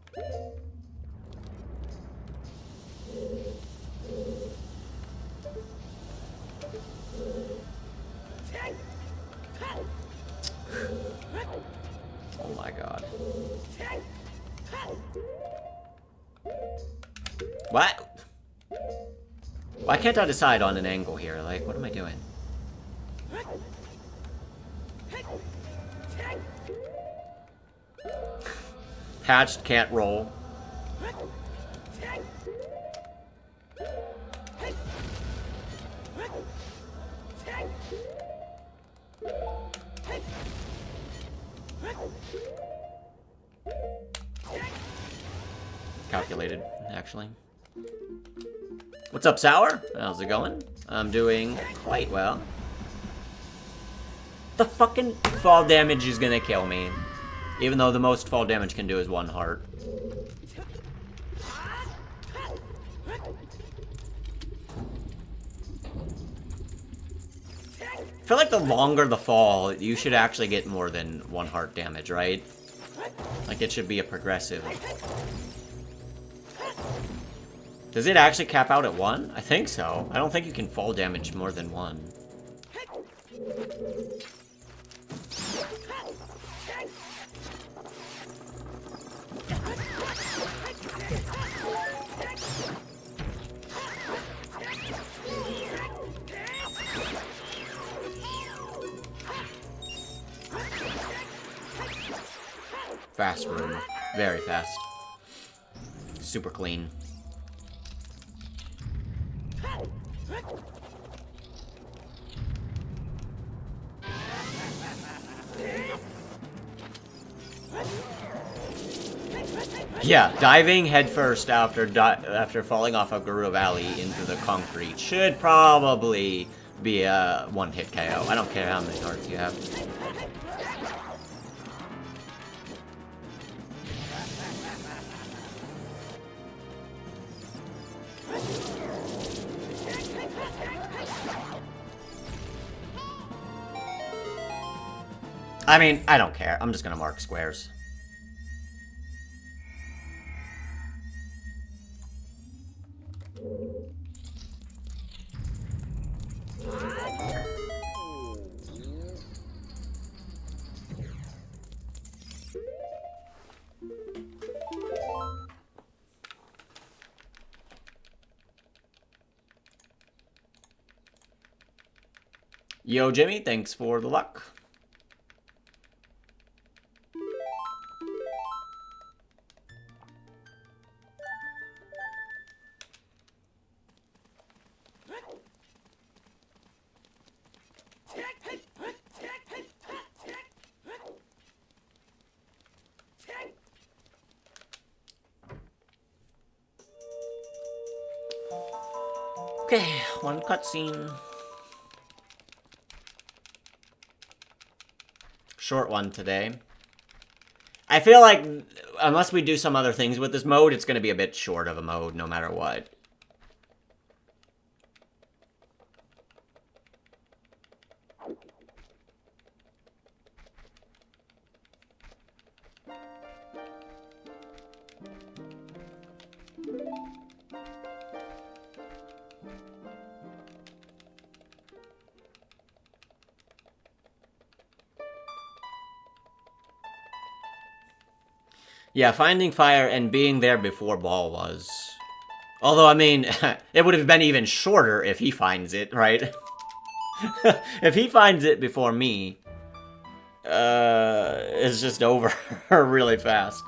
Oh my god. What? Why can't I decide on an angle here? Like, what am I doing? Hatched, can't roll. Calculated, actually. What's up, Sour? How's it going? I'm doing quite well. The fucking fall damage is gonna kill me. Even though the most fall damage can do is 1 heart. feel like the longer the fall, you should actually get more than 1 heart damage, right? Like, it should be a progressive. Does it actually cap out at 1? I think so. I don't think you can fall damage more than 1. Fast room. Very fast. Super clean. Yeah, diving headfirst after falling off of Guru Valley into the concrete should probably be a 1-hit KO. I don't care how many hearts you have. I mean, I don't care. I'm just gonna mark squares. Yo, Jimmy, thanks for the luck. Okay, 1 cutscene. Short one today. I feel like, unless we do some other things with this mode, it's going to be a bit short of a mode no matter what. Yeah, finding fire and being there before Baal was. Although, I mean, it would have been even shorter if he finds it, right? If he finds it before me, it's just over really fast.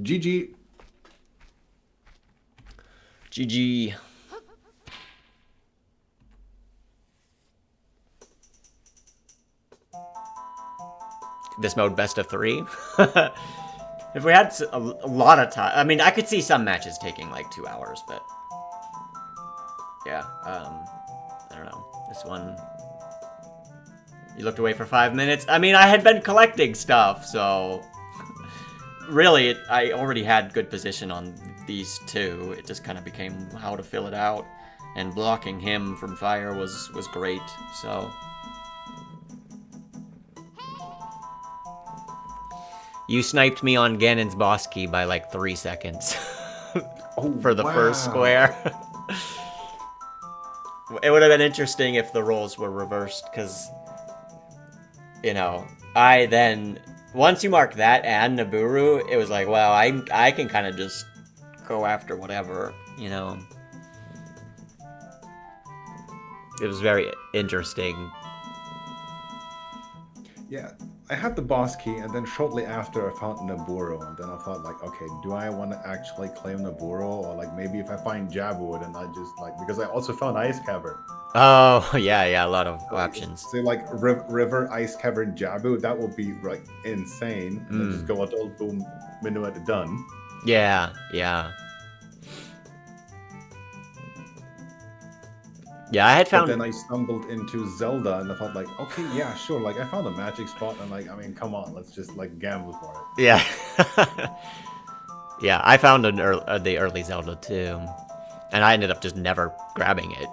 GG. GG. This mode best of 3. If we had a lot of time, I mean, I could see some matches taking like 2 hours, but yeah, I don't know. This one, you looked away for 5 minutes. I mean, I had been collecting stuff, so really, I already had good position on these two. It just kind of became how to fill it out, and blocking him from fire was great. So you sniped me on Ganon's boss key by like 3 seconds for the first square. It would have been interesting if the roles were reversed, because, you know, I then, once you mark that and Naburu, it was like, wow, I can kind of just go after whatever, you know. It was very interesting. Yeah, I had the boss key, and then shortly after I found Naburu, and then I thought, like, okay, do I want to actually claim Naburu, or like maybe if I find Jabu, then I just like, because I also found Ice Cavern. Oh, yeah, a lot of options. So like River, Ice Cavern, Jabu, that would be like insane. And then just go out all boom, minuet done. Yeah. Yeah, I had But found. then I stumbled into Zelda, and I thought like, okay, yeah, sure. Like I found a magic spot, and like, I mean, come on, let's just like gamble for it. Yeah. Yeah, I found the early Zelda too, and I ended up just never grabbing it.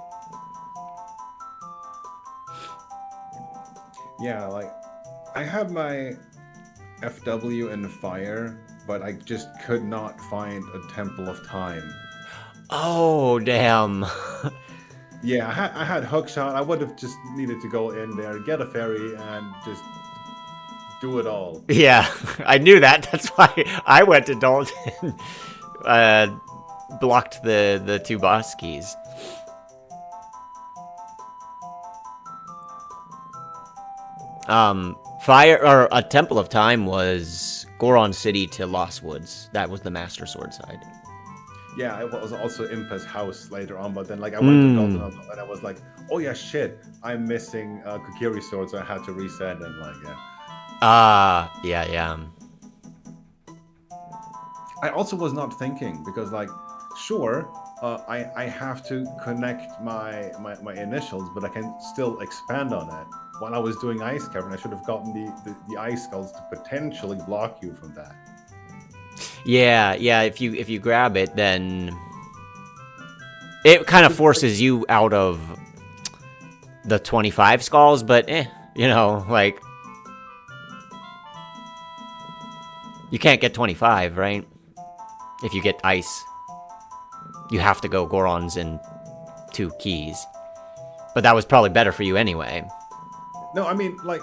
Yeah, like I had my FW in fire, but I just could not find a Temple of Time. Oh damn. Yeah, I had hookshot. I would have just needed to go in there, get a fairy, and just do it all. Yeah, I knew that. That's why I went to Dalton. Blocked the two boss keys. Fire or a Temple of Time was Goron City to Lost Woods. That was the Master Sword side. Yeah, it was also Impa's house later on, but then like I went to Dalton and I was like, oh yeah, shit, I'm missing Kokiri sword, so I had to reset and like yeah. Yeah. I also was not thinking because like, sure, I have to connect my initials, but I can still expand on it. While I was doing Ice Cavern, I should have gotten the Ice Skulls to potentially block you from that. Yeah. If you grab it, then it kind of forces you out of the 25 skulls. But like you can't get 25, right? If you get ice, you have to go Gorons and 2 keys. But that was probably better for you anyway. No, I mean like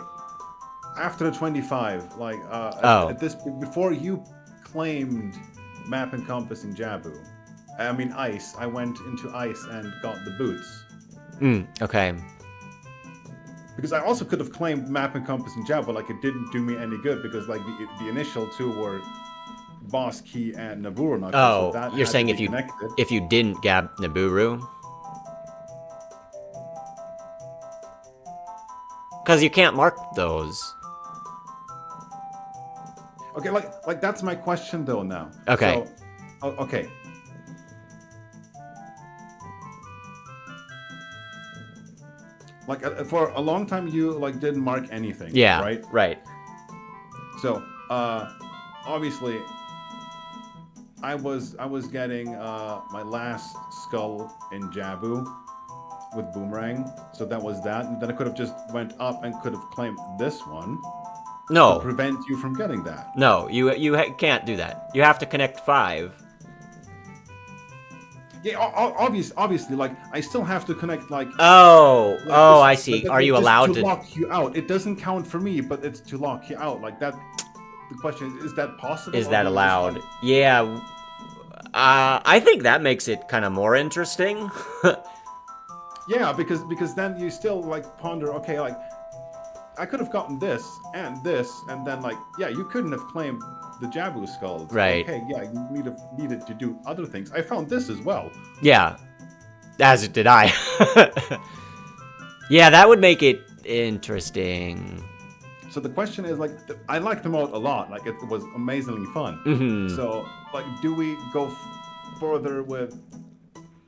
after the 25, like at this before you claimed map and compass in Jabu. I mean ice. I went into ice and got the boots. Okay. Because I also could have claimed map and compass in Jabu, but like it didn't do me any good because like the initial 2 were boss key and Naburu knuckles. Oh, so that you're had saying to if be you connected. if you didn't grab Naburu? Because you can't mark those. Okay, like that's my question though now. Okay. So, okay. Like for a long time you like didn't mark anything. Yeah. Right. Right. So obviously I was getting my last skull in Jabu with Boomerang, so that was that. And then I could have just went up and could have claimed this one. No. To prevent you from getting that. No, you can't do that. You have to connect 5. Yeah, obviously, like I still have to connect like. Oh, like I this, see. but Are you just allowed to to lock you out? It doesn't count for me, but it's to lock you out. Like that. The question is that possible? Is or that do you just, allowed? like- Yeah. I think that makes it kind of more interesting. Yeah, because then you still like ponder. Okay, like I could have gotten this, and then like yeah, you couldn't have claimed the Jabu skulls. Right. Okay, yeah, you needed to do other things. I found this as well. Yeah. As did I. Yeah, that would make it interesting. So the question is like, I liked the mode a lot. Like it was amazingly fun. Mhm. So like, do we go further with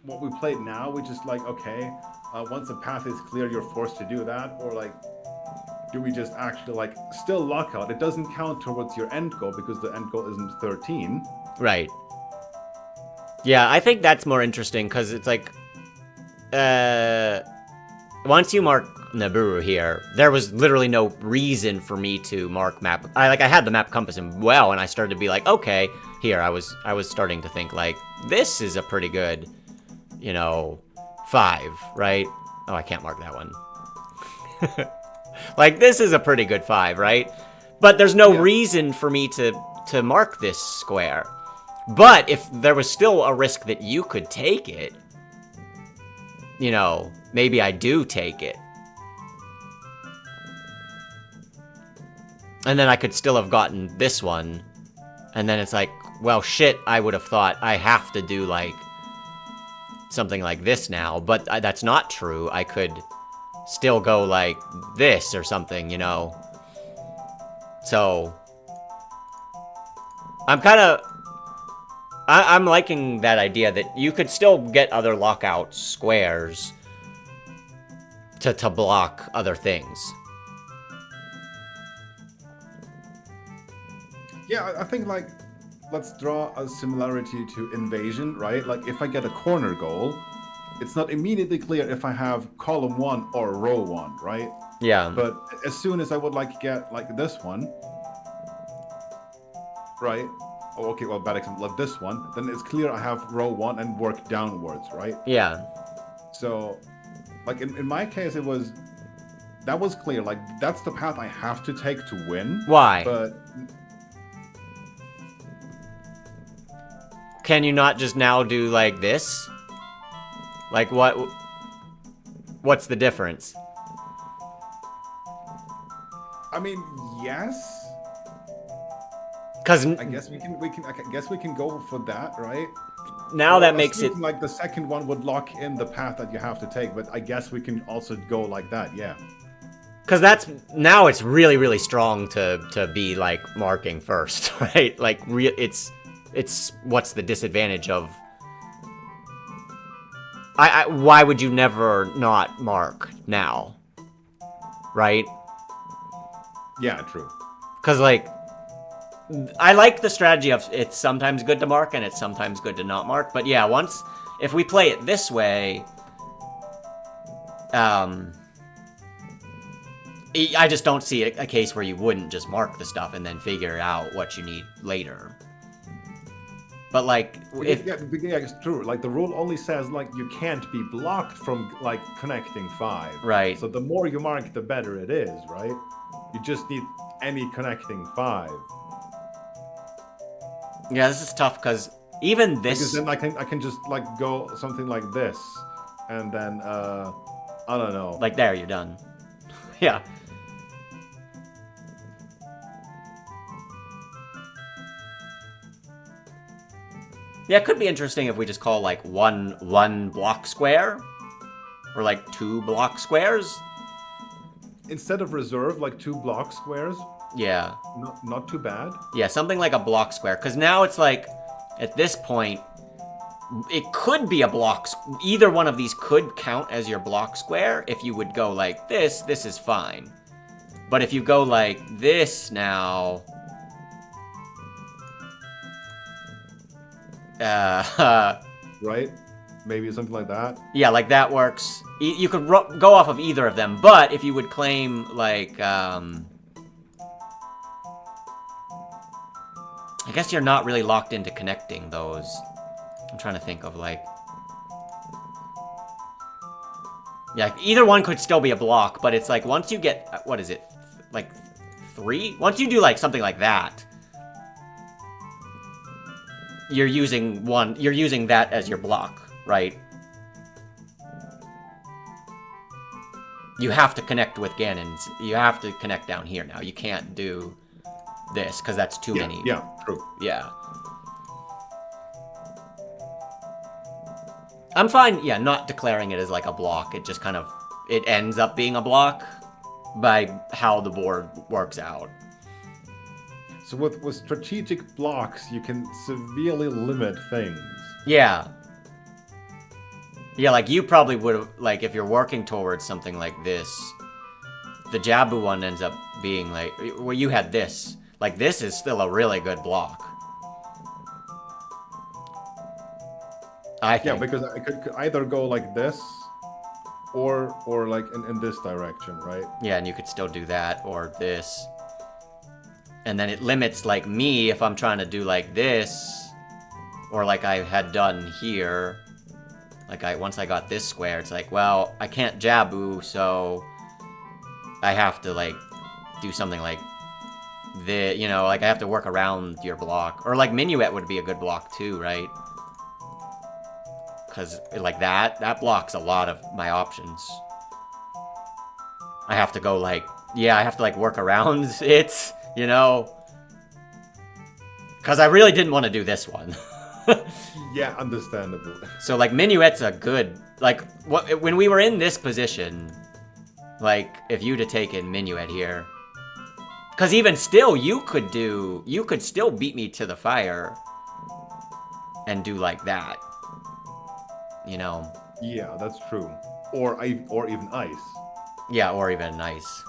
what we played now, which is like, okay, once the path is clear, you're forced to do that, or like, do we just actually like still lockout? It doesn't count towards your end goal because the end goal isn't 13. Right. Yeah, I think that's more interesting because it's like, once you mark Naburu here, there was literally no reason for me to mark map. I had the map compass and well, and I started to be like, okay, here I was starting to think like this is a pretty good, 5, right? Oh, I can't mark that one. Like this is a pretty good 5, right? But there's no reason for me to mark this square. But if there was still a risk that you could take it, maybe I do take it. And then I could still have gotten this one. And then it's like, well, shit, I would have thought I have to do, like, something like this now. But that's not true. I could still go like this or something, So, I'm liking that idea that you could still get other lockout squares to block other things. Yeah, I think like let's draw a similarity to invasion, right? Like if I get a corner goal, it's not immediately clear if I have column 1 or row 1, right? Yeah. But as soon as I would like get like this one, right? Oh, okay, well, bad example, like this one, then it's clear I have row 1 and work downwards, right? Yeah. So, like in my case, that was clear. Like that's the path I have to take to win. Why? But Can you not just now do like this? Like what's the difference? I mean, yes. Cuz I guess we can go for that, right? now Well, that I was makes it thinking, like the second one would lock in the path that you have to take, but I guess we can also go like that, yeah. cuz that's now it's really really strong to be like marking first, right? Like it's what's the disadvantage of why would you never not mark now? Right? Yeah, true. Cuz like I like the strategy of it's sometimes good to mark and it's sometimes good to not mark, but yeah, if we play it this way, I just don't see a case where you wouldn't just mark the stuff and then figure out what you need later. But like, Yeah, it's true. Like the rule only says like you can't be blocked from like connecting 5. Right. So the more you mark, the better it is, right? You just need any connecting 5. Yeah, this is tough because even this. Because then I can just like go something like this, and then I don't know. Like there, you're done. Yeah. Yeah, it could be interesting if we just call like one block square, or like 2 block squares. Instead of reserve, like 2 block squares. Yeah. Not too bad. Yeah, something like a block square. Because now it's like, at this point, it could be a block. Either one of these could count as your block square. If you would go like this is fine. But if you go like this now... Right? Maybe something like that. Yeah, like that works. You could go off of either of them. But if you would claim, like... I guess you're not really locked into connecting those. I'm trying to think of, like... Yeah, either one could still be a block, but it's like, once you get... What is it? Like, 3? Once you do, like, something like that... You're using that as your block, right? You have to connect with Ganon's. You have to connect down here now. You can't do... this, because that's too many. Yeah, true. Yeah. I'm fine, yeah, not declaring it as like a block. It just kind of, it ends up being a block by how the board works out. So with strategic blocks, you can severely limit things. Yeah. Yeah, like you probably would have, like if you're working towards something like this, the Jabu one ends up being like, well, you had this. Like, this is still a really good block. I think. Yeah, because I could either go like this, or like in this direction, right? Yeah, and you could still do that, or this. And then it limits, like, me if I'm trying to do like this, or like I had done here. Like, once I got this square, it's like, well, I can't Jabu, so I have to, like, do something like you know, like I have to work around your block. Or like Minuet would be a good block too, right? Because like that blocks a lot of my options. I have to go like, yeah, I have to like work around it, you know? Because I really didn't want to do this one. Yeah, understandable. So like Minuet's a good, like when we were in this position, like if you'd have taken Minuet here, because even still, you could still beat me to the fire and do like that. You know? Yeah, that's true. Or even ice. Yeah, or even ice.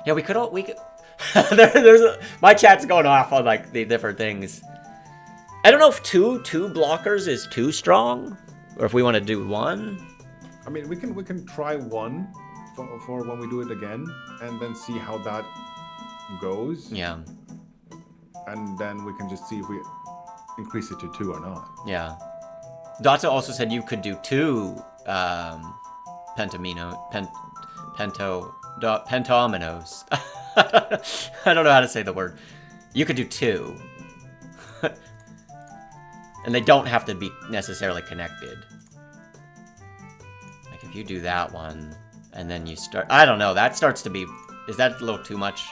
Yeah, we could. My chat's going off on like the different things. I don't know if two blockers is too strong, or if we want to do one. I mean, we can try one for when we do it again, and then see how that goes. Yeah. And then we can just see if we increase it to 2 or not. Yeah. Dotso also said you could do 2 Pentominos. I don't know how to say the word. You could do 2. And they don't have to be necessarily connected. Like if you do that one, and then you start... I don't know, that starts to be... Is that a little too much?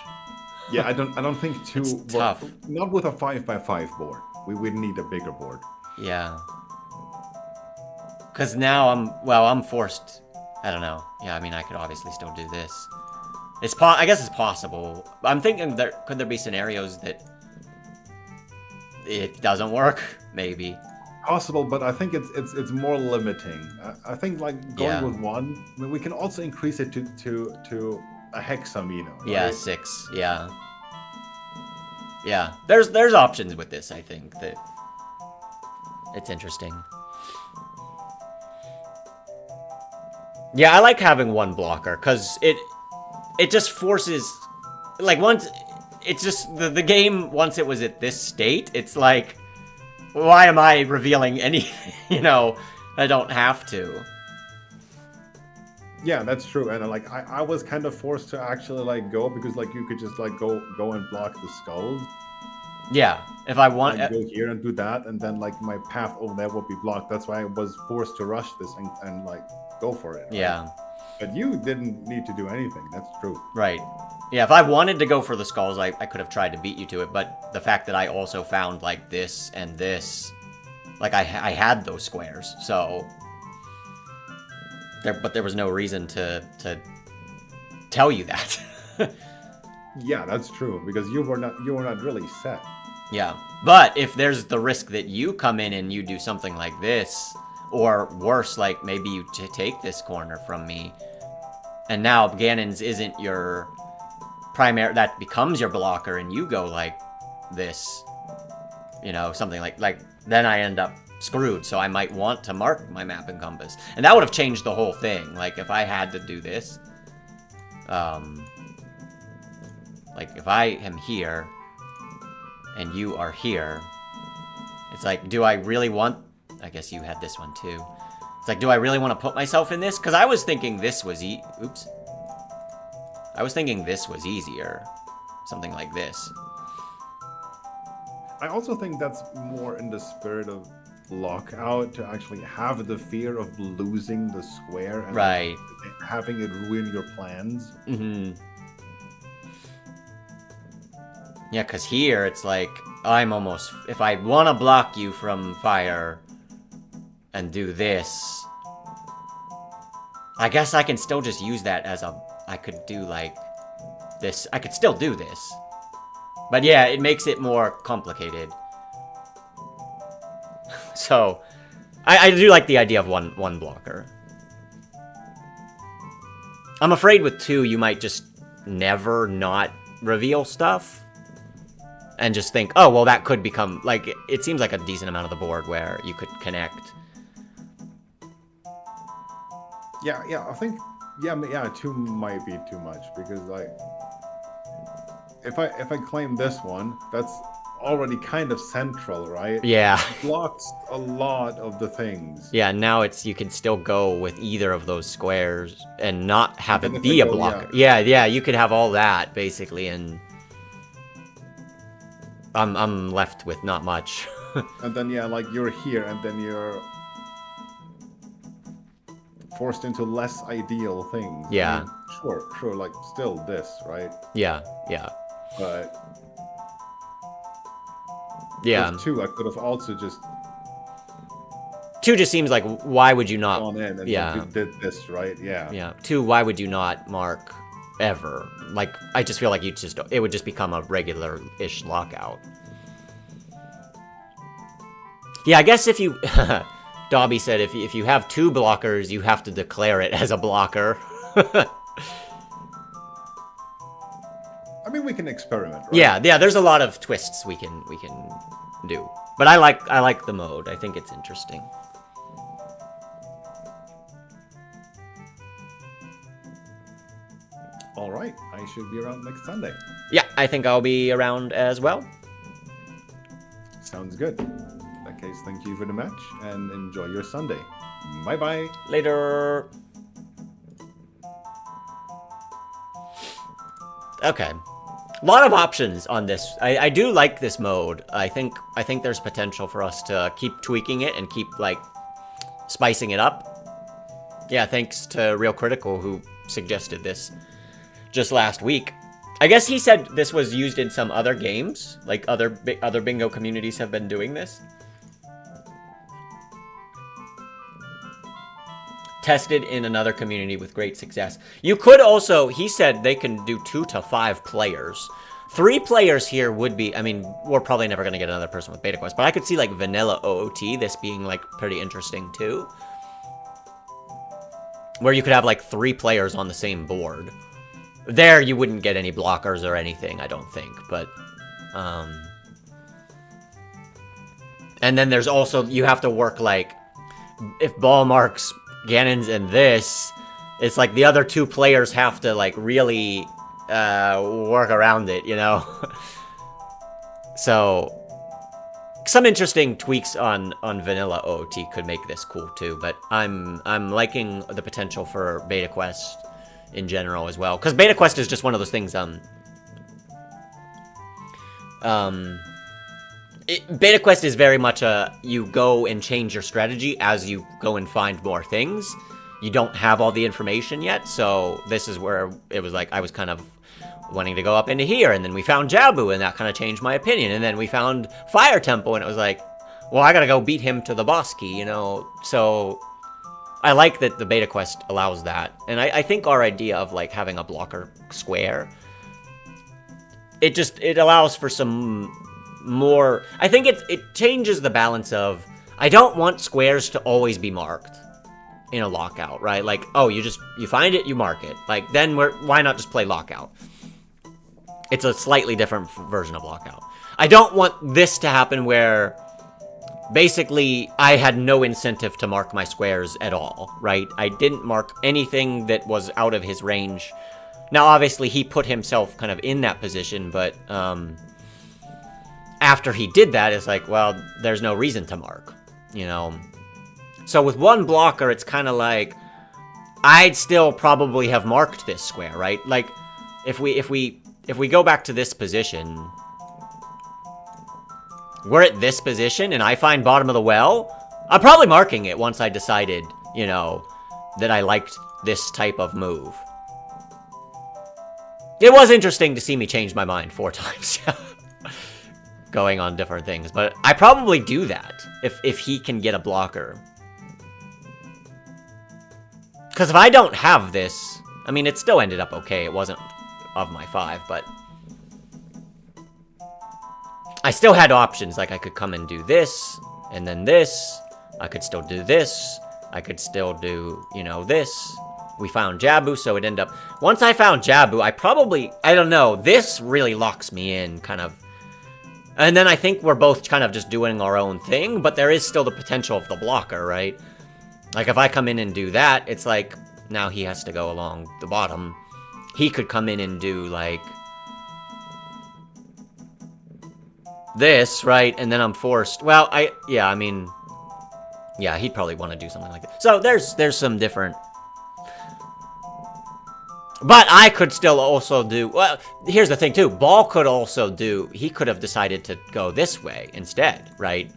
Yeah, I don't think 2... It's tough. Not with a 5x5 board. We would need a bigger board. Yeah. Because now I'm forced... I don't know. Yeah, I mean, I could obviously still do this. I guess it's possible. I'm thinking could there be scenarios that it doesn't work? Maybe. Possible, but I think it's more limiting. I think like going with 1. I mean, we can also increase it to a hexamino. Right? Yeah, 6. Yeah. Yeah. There's options with this. I think that it's interesting. Yeah, I like having 1 blocker because it just forces, like, once it's just the game, once it was at this state, it's like, why am I revealing any, I don't have to. Yeah, that's true. And like I was kind of forced to actually like go because like you could just like go and block the skulls. Yeah, if I want go here and do that, and then like my path over there will be blocked. That's why I was forced to rush this and like go for it. Right? Yeah. But you didn't need to do anything. That's true. Right. Yeah, if I wanted to go for the skulls, I could have tried to beat you to it, but the fact that I also found, like, this and this, like, I had those squares, so... But there was no reason to tell you that. Yeah, that's true, because you were not really set. Yeah, but if there's the risk that you come in and you do something like this, or worse, like, maybe you take this corner from me, and now Ganon's isn't your... primary, that becomes your blocker, and you go like this, something like then I end up screwed. So I might want to mark my map and compass, and that would have changed the whole thing. Like if I had to do this, like if I am here and you are here, it's like, do I really want? I guess you had this one too. It's like, do I really want to put myself in this? Because I was thinking this was oops. I was thinking this was easier. Something like this. I also think that's more in the spirit of lockout, to actually have the fear of losing the square and right. having it ruin your plans. Mm-hmm. Yeah, because here it's like, I'm almost... If I want to block you from fire and do this, I guess I can still just use that as a... I could do, like, this. I could still do this. But yeah, it makes it more complicated. So, I do like the idea of one blocker. I'm afraid with 2, you might just never not reveal stuff. And just think, oh, well, that could become... Like, it seems like a decent amount of the board where you could connect. Yeah, I think... Yeah, 2 might be too much, because like if I claim this one, that's already kind of central, right? Yeah. It blocks a lot of the things. Yeah, now you can still go with either of those squares and not have it be a blocker. Yeah, you could have all that basically, and I'm left with not much. And then like you're here, and then you're forced into less ideal things. Yeah. I mean, sure, like still this, right? Yeah. But yeah, with 2, I could have also just 2 just seems like, why would you not? gone in and yeah, did this, right? Yeah. 2, why would you not mark ever? Like, I just feel like it would just become a regular-ish lockout. Yeah, I guess if you Dobby said if you have 2 blockers, you have to declare it as a blocker. I mean, we can experiment, right? Yeah, there's a lot of twists we can do. But I like the mode. I think it's interesting. All right, I should be around next Sunday. Yeah, I think I'll be around as well. Sounds good. In that case, thank you for the match, and enjoy your Sunday. Bye-bye. Later. Okay. A lot of options on this. I do like this mode. I think there's potential for us to keep tweaking it and keep, like, spicing it up. Yeah, thanks to Real Critical who suggested this just last week. I guess he said this was used in some other games, like other bingo communities have been doing this. Tested in another community with great success. You could also, he said they can do 2 to 5 players. 3 players here would be, I mean, we're probably never going to get another person with Beta Quest, but I could see like vanilla OOT, this being like pretty interesting too. Where you could have like 3 players on the same board. There, you wouldn't get any blockers or anything, I don't think, but, and then there's also, you have to work, like, if Baal marks Ganon's in this, it's like the other 2 players have to, like, really, work around it, you know? So, some interesting tweaks on vanilla OOT could make this cool, too, but I'm liking the potential for Beta Quest in general as well, because Beta Quest is just one of those things, Beta Quest is very much you go and change your strategy as you go and find more things. You don't have all the information yet, so this is where it was like, I was kind of wanting to go up into here, and then we found Jabu, and that kind of changed my opinion, and then we found Fire Temple, and it was like, well, I gotta go beat him to the boss key, you know, so I like that the Beta Quest allows that, and I think our idea of, like, having a blocker square, it allows for some more, I think it changes the balance of, I don't want squares to always be marked in a lockout, right? Like, oh, you find it, you mark it. Like, then why not just play lockout? It's a slightly different version of lockout. I don't want this to happen where basically, I had no incentive to mark my squares at all, right? I didn't mark anything that was out of his range. Now, obviously, he put himself kind of in that position, but after he did that, it's like, well, there's no reason to mark, you know? So with one blocker, it's kind of like, I'd still probably have marked this square, right? Like, if we go back to this position, we're at this position, and I find bottom of the well, I'm probably marking it once I decided, you know, that I liked this type of move. It was interesting to see me change my mind 4 times. Going on different things, but I probably do that if he can get a blocker. Because if I don't have this, I mean, it still ended up okay. It wasn't of my 5, but I still had options. Like, I could come and do this, and then this. I could still do this. I could still do, you know, this. We found Jabu, so it ended up... Once I found Jabu, I don't know, this really locks me in, kind of. And then I think we're both kind of just doing our own thing, but there is still the potential of the blocker, right? Like, if I come in and do that, it's like, now he has to go along the bottom. He could come in and do, like, this, right? And then I'm forced. Well, I mean, yeah, he'd probably want to do something like that. So there's some different... But I could still also do... Well, here's the thing, too. Baal could also do... He could have decided to go this way instead, right?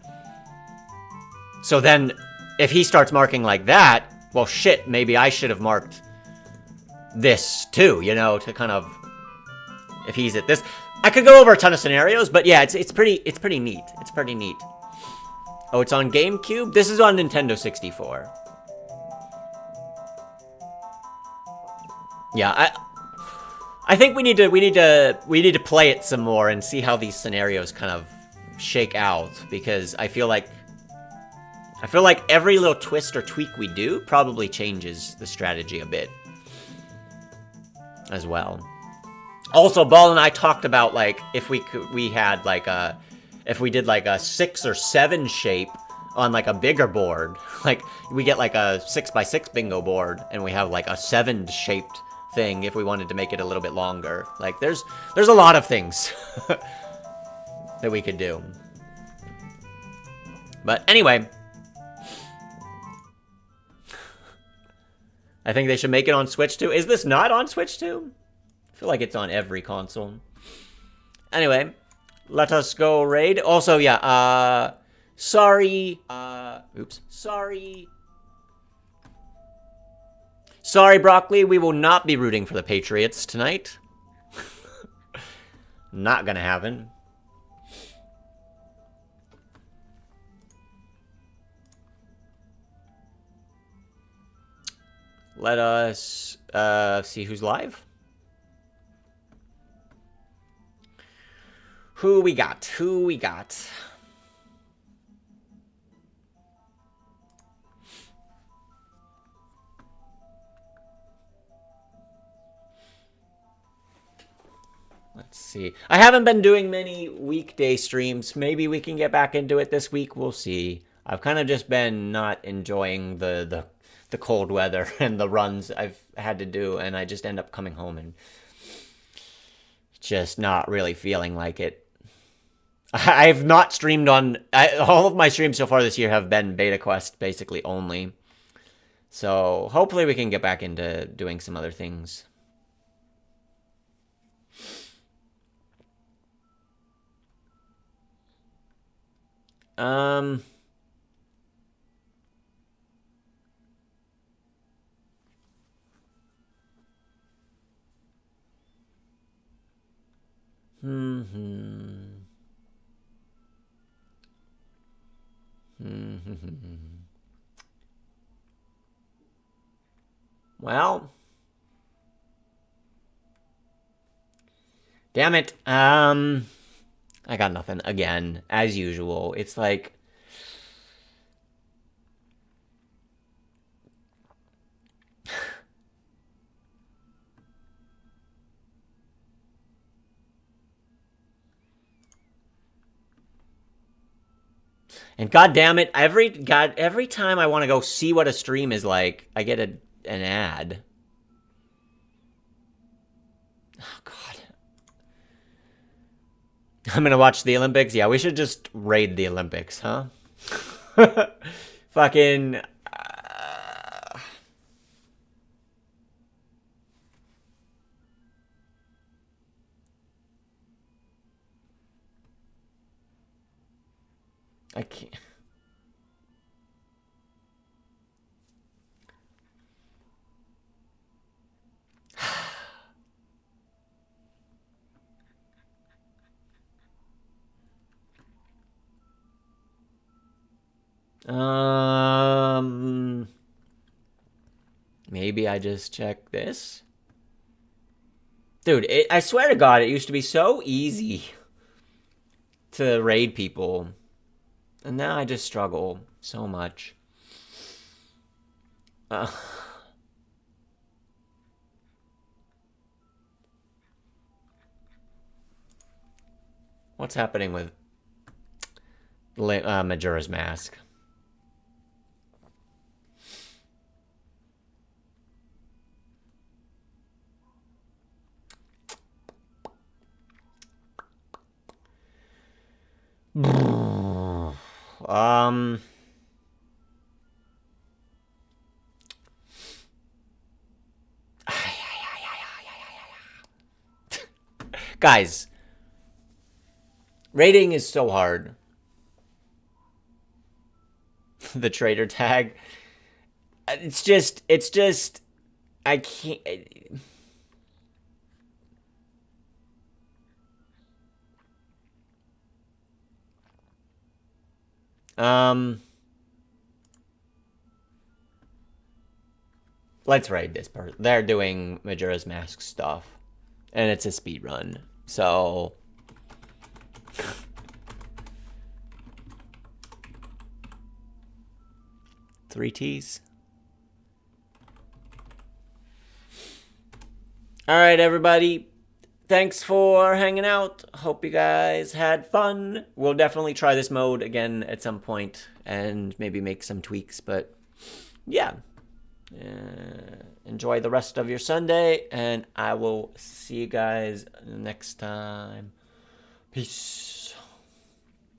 So then, if he starts marking like that, well, shit, maybe I should have marked this, too, you know, to kind of... If he's at this... I could go over a ton of scenarios, but yeah, it's pretty neat. It's pretty neat. Oh, it's on GameCube? This is on Nintendo 64. Yeah, I think we need to play it some more and see how these scenarios kind of shake out, because I feel like I feel like every little twist or tweak we do probably changes the strategy a bit as well. Also, Baal and I talked about, like, if we had like a, if we did like a 6 or 7 shape on like a bigger board, like we get like a 6x6 bingo board and we have like a 7 shaped thing if we wanted to make it a little bit longer. Like there's a lot of things that we could do. But anyway, I think they should make it on Switch too. Is this not on Switch too? I feel like it's on every console. Anyway, let us go raid. Also, yeah, sorry. Oops. Sorry. Sorry, Broccoli. We will not be rooting for the Patriots tonight. Not gonna happen. Let us see who's live. Who we got? Who we got? Let's see. I haven't been doing many weekday streams. Maybe we can get back into it this week. We'll see. I've kind of just been not enjoying the cold weather and the runs I've had to do, and I just end up coming home and just not really feeling like it. I've not streamed on... all of my streams so far this year have been Beta Quest, basically, only. So, hopefully we can get back into doing some other things. Well, damn it. I got nothing again, as usual. It's like, and god damn it, every time I want to go see what a stream is like, I get an ad. Oh god. I'm gonna watch the Olympics. Yeah, we should just raid the Olympics, huh? Fucking... I can't... Maybe I just check this? Dude, I swear to God, it used to be so easy to raid people. And now I just struggle so much. What's happening with Majora's Mask? Guys, rating is so hard. The trader tag. It's just, I can't. Let's raid this person. They're doing Majora's Mask stuff. And it's a speed run. So... 3 T's. All right, everybody. Thanks for hanging out. Hope you guys had fun. We'll definitely try this mode again at some point and maybe make some tweaks. But yeah, enjoy the rest of your Sunday, and I will see you guys next time. Peace.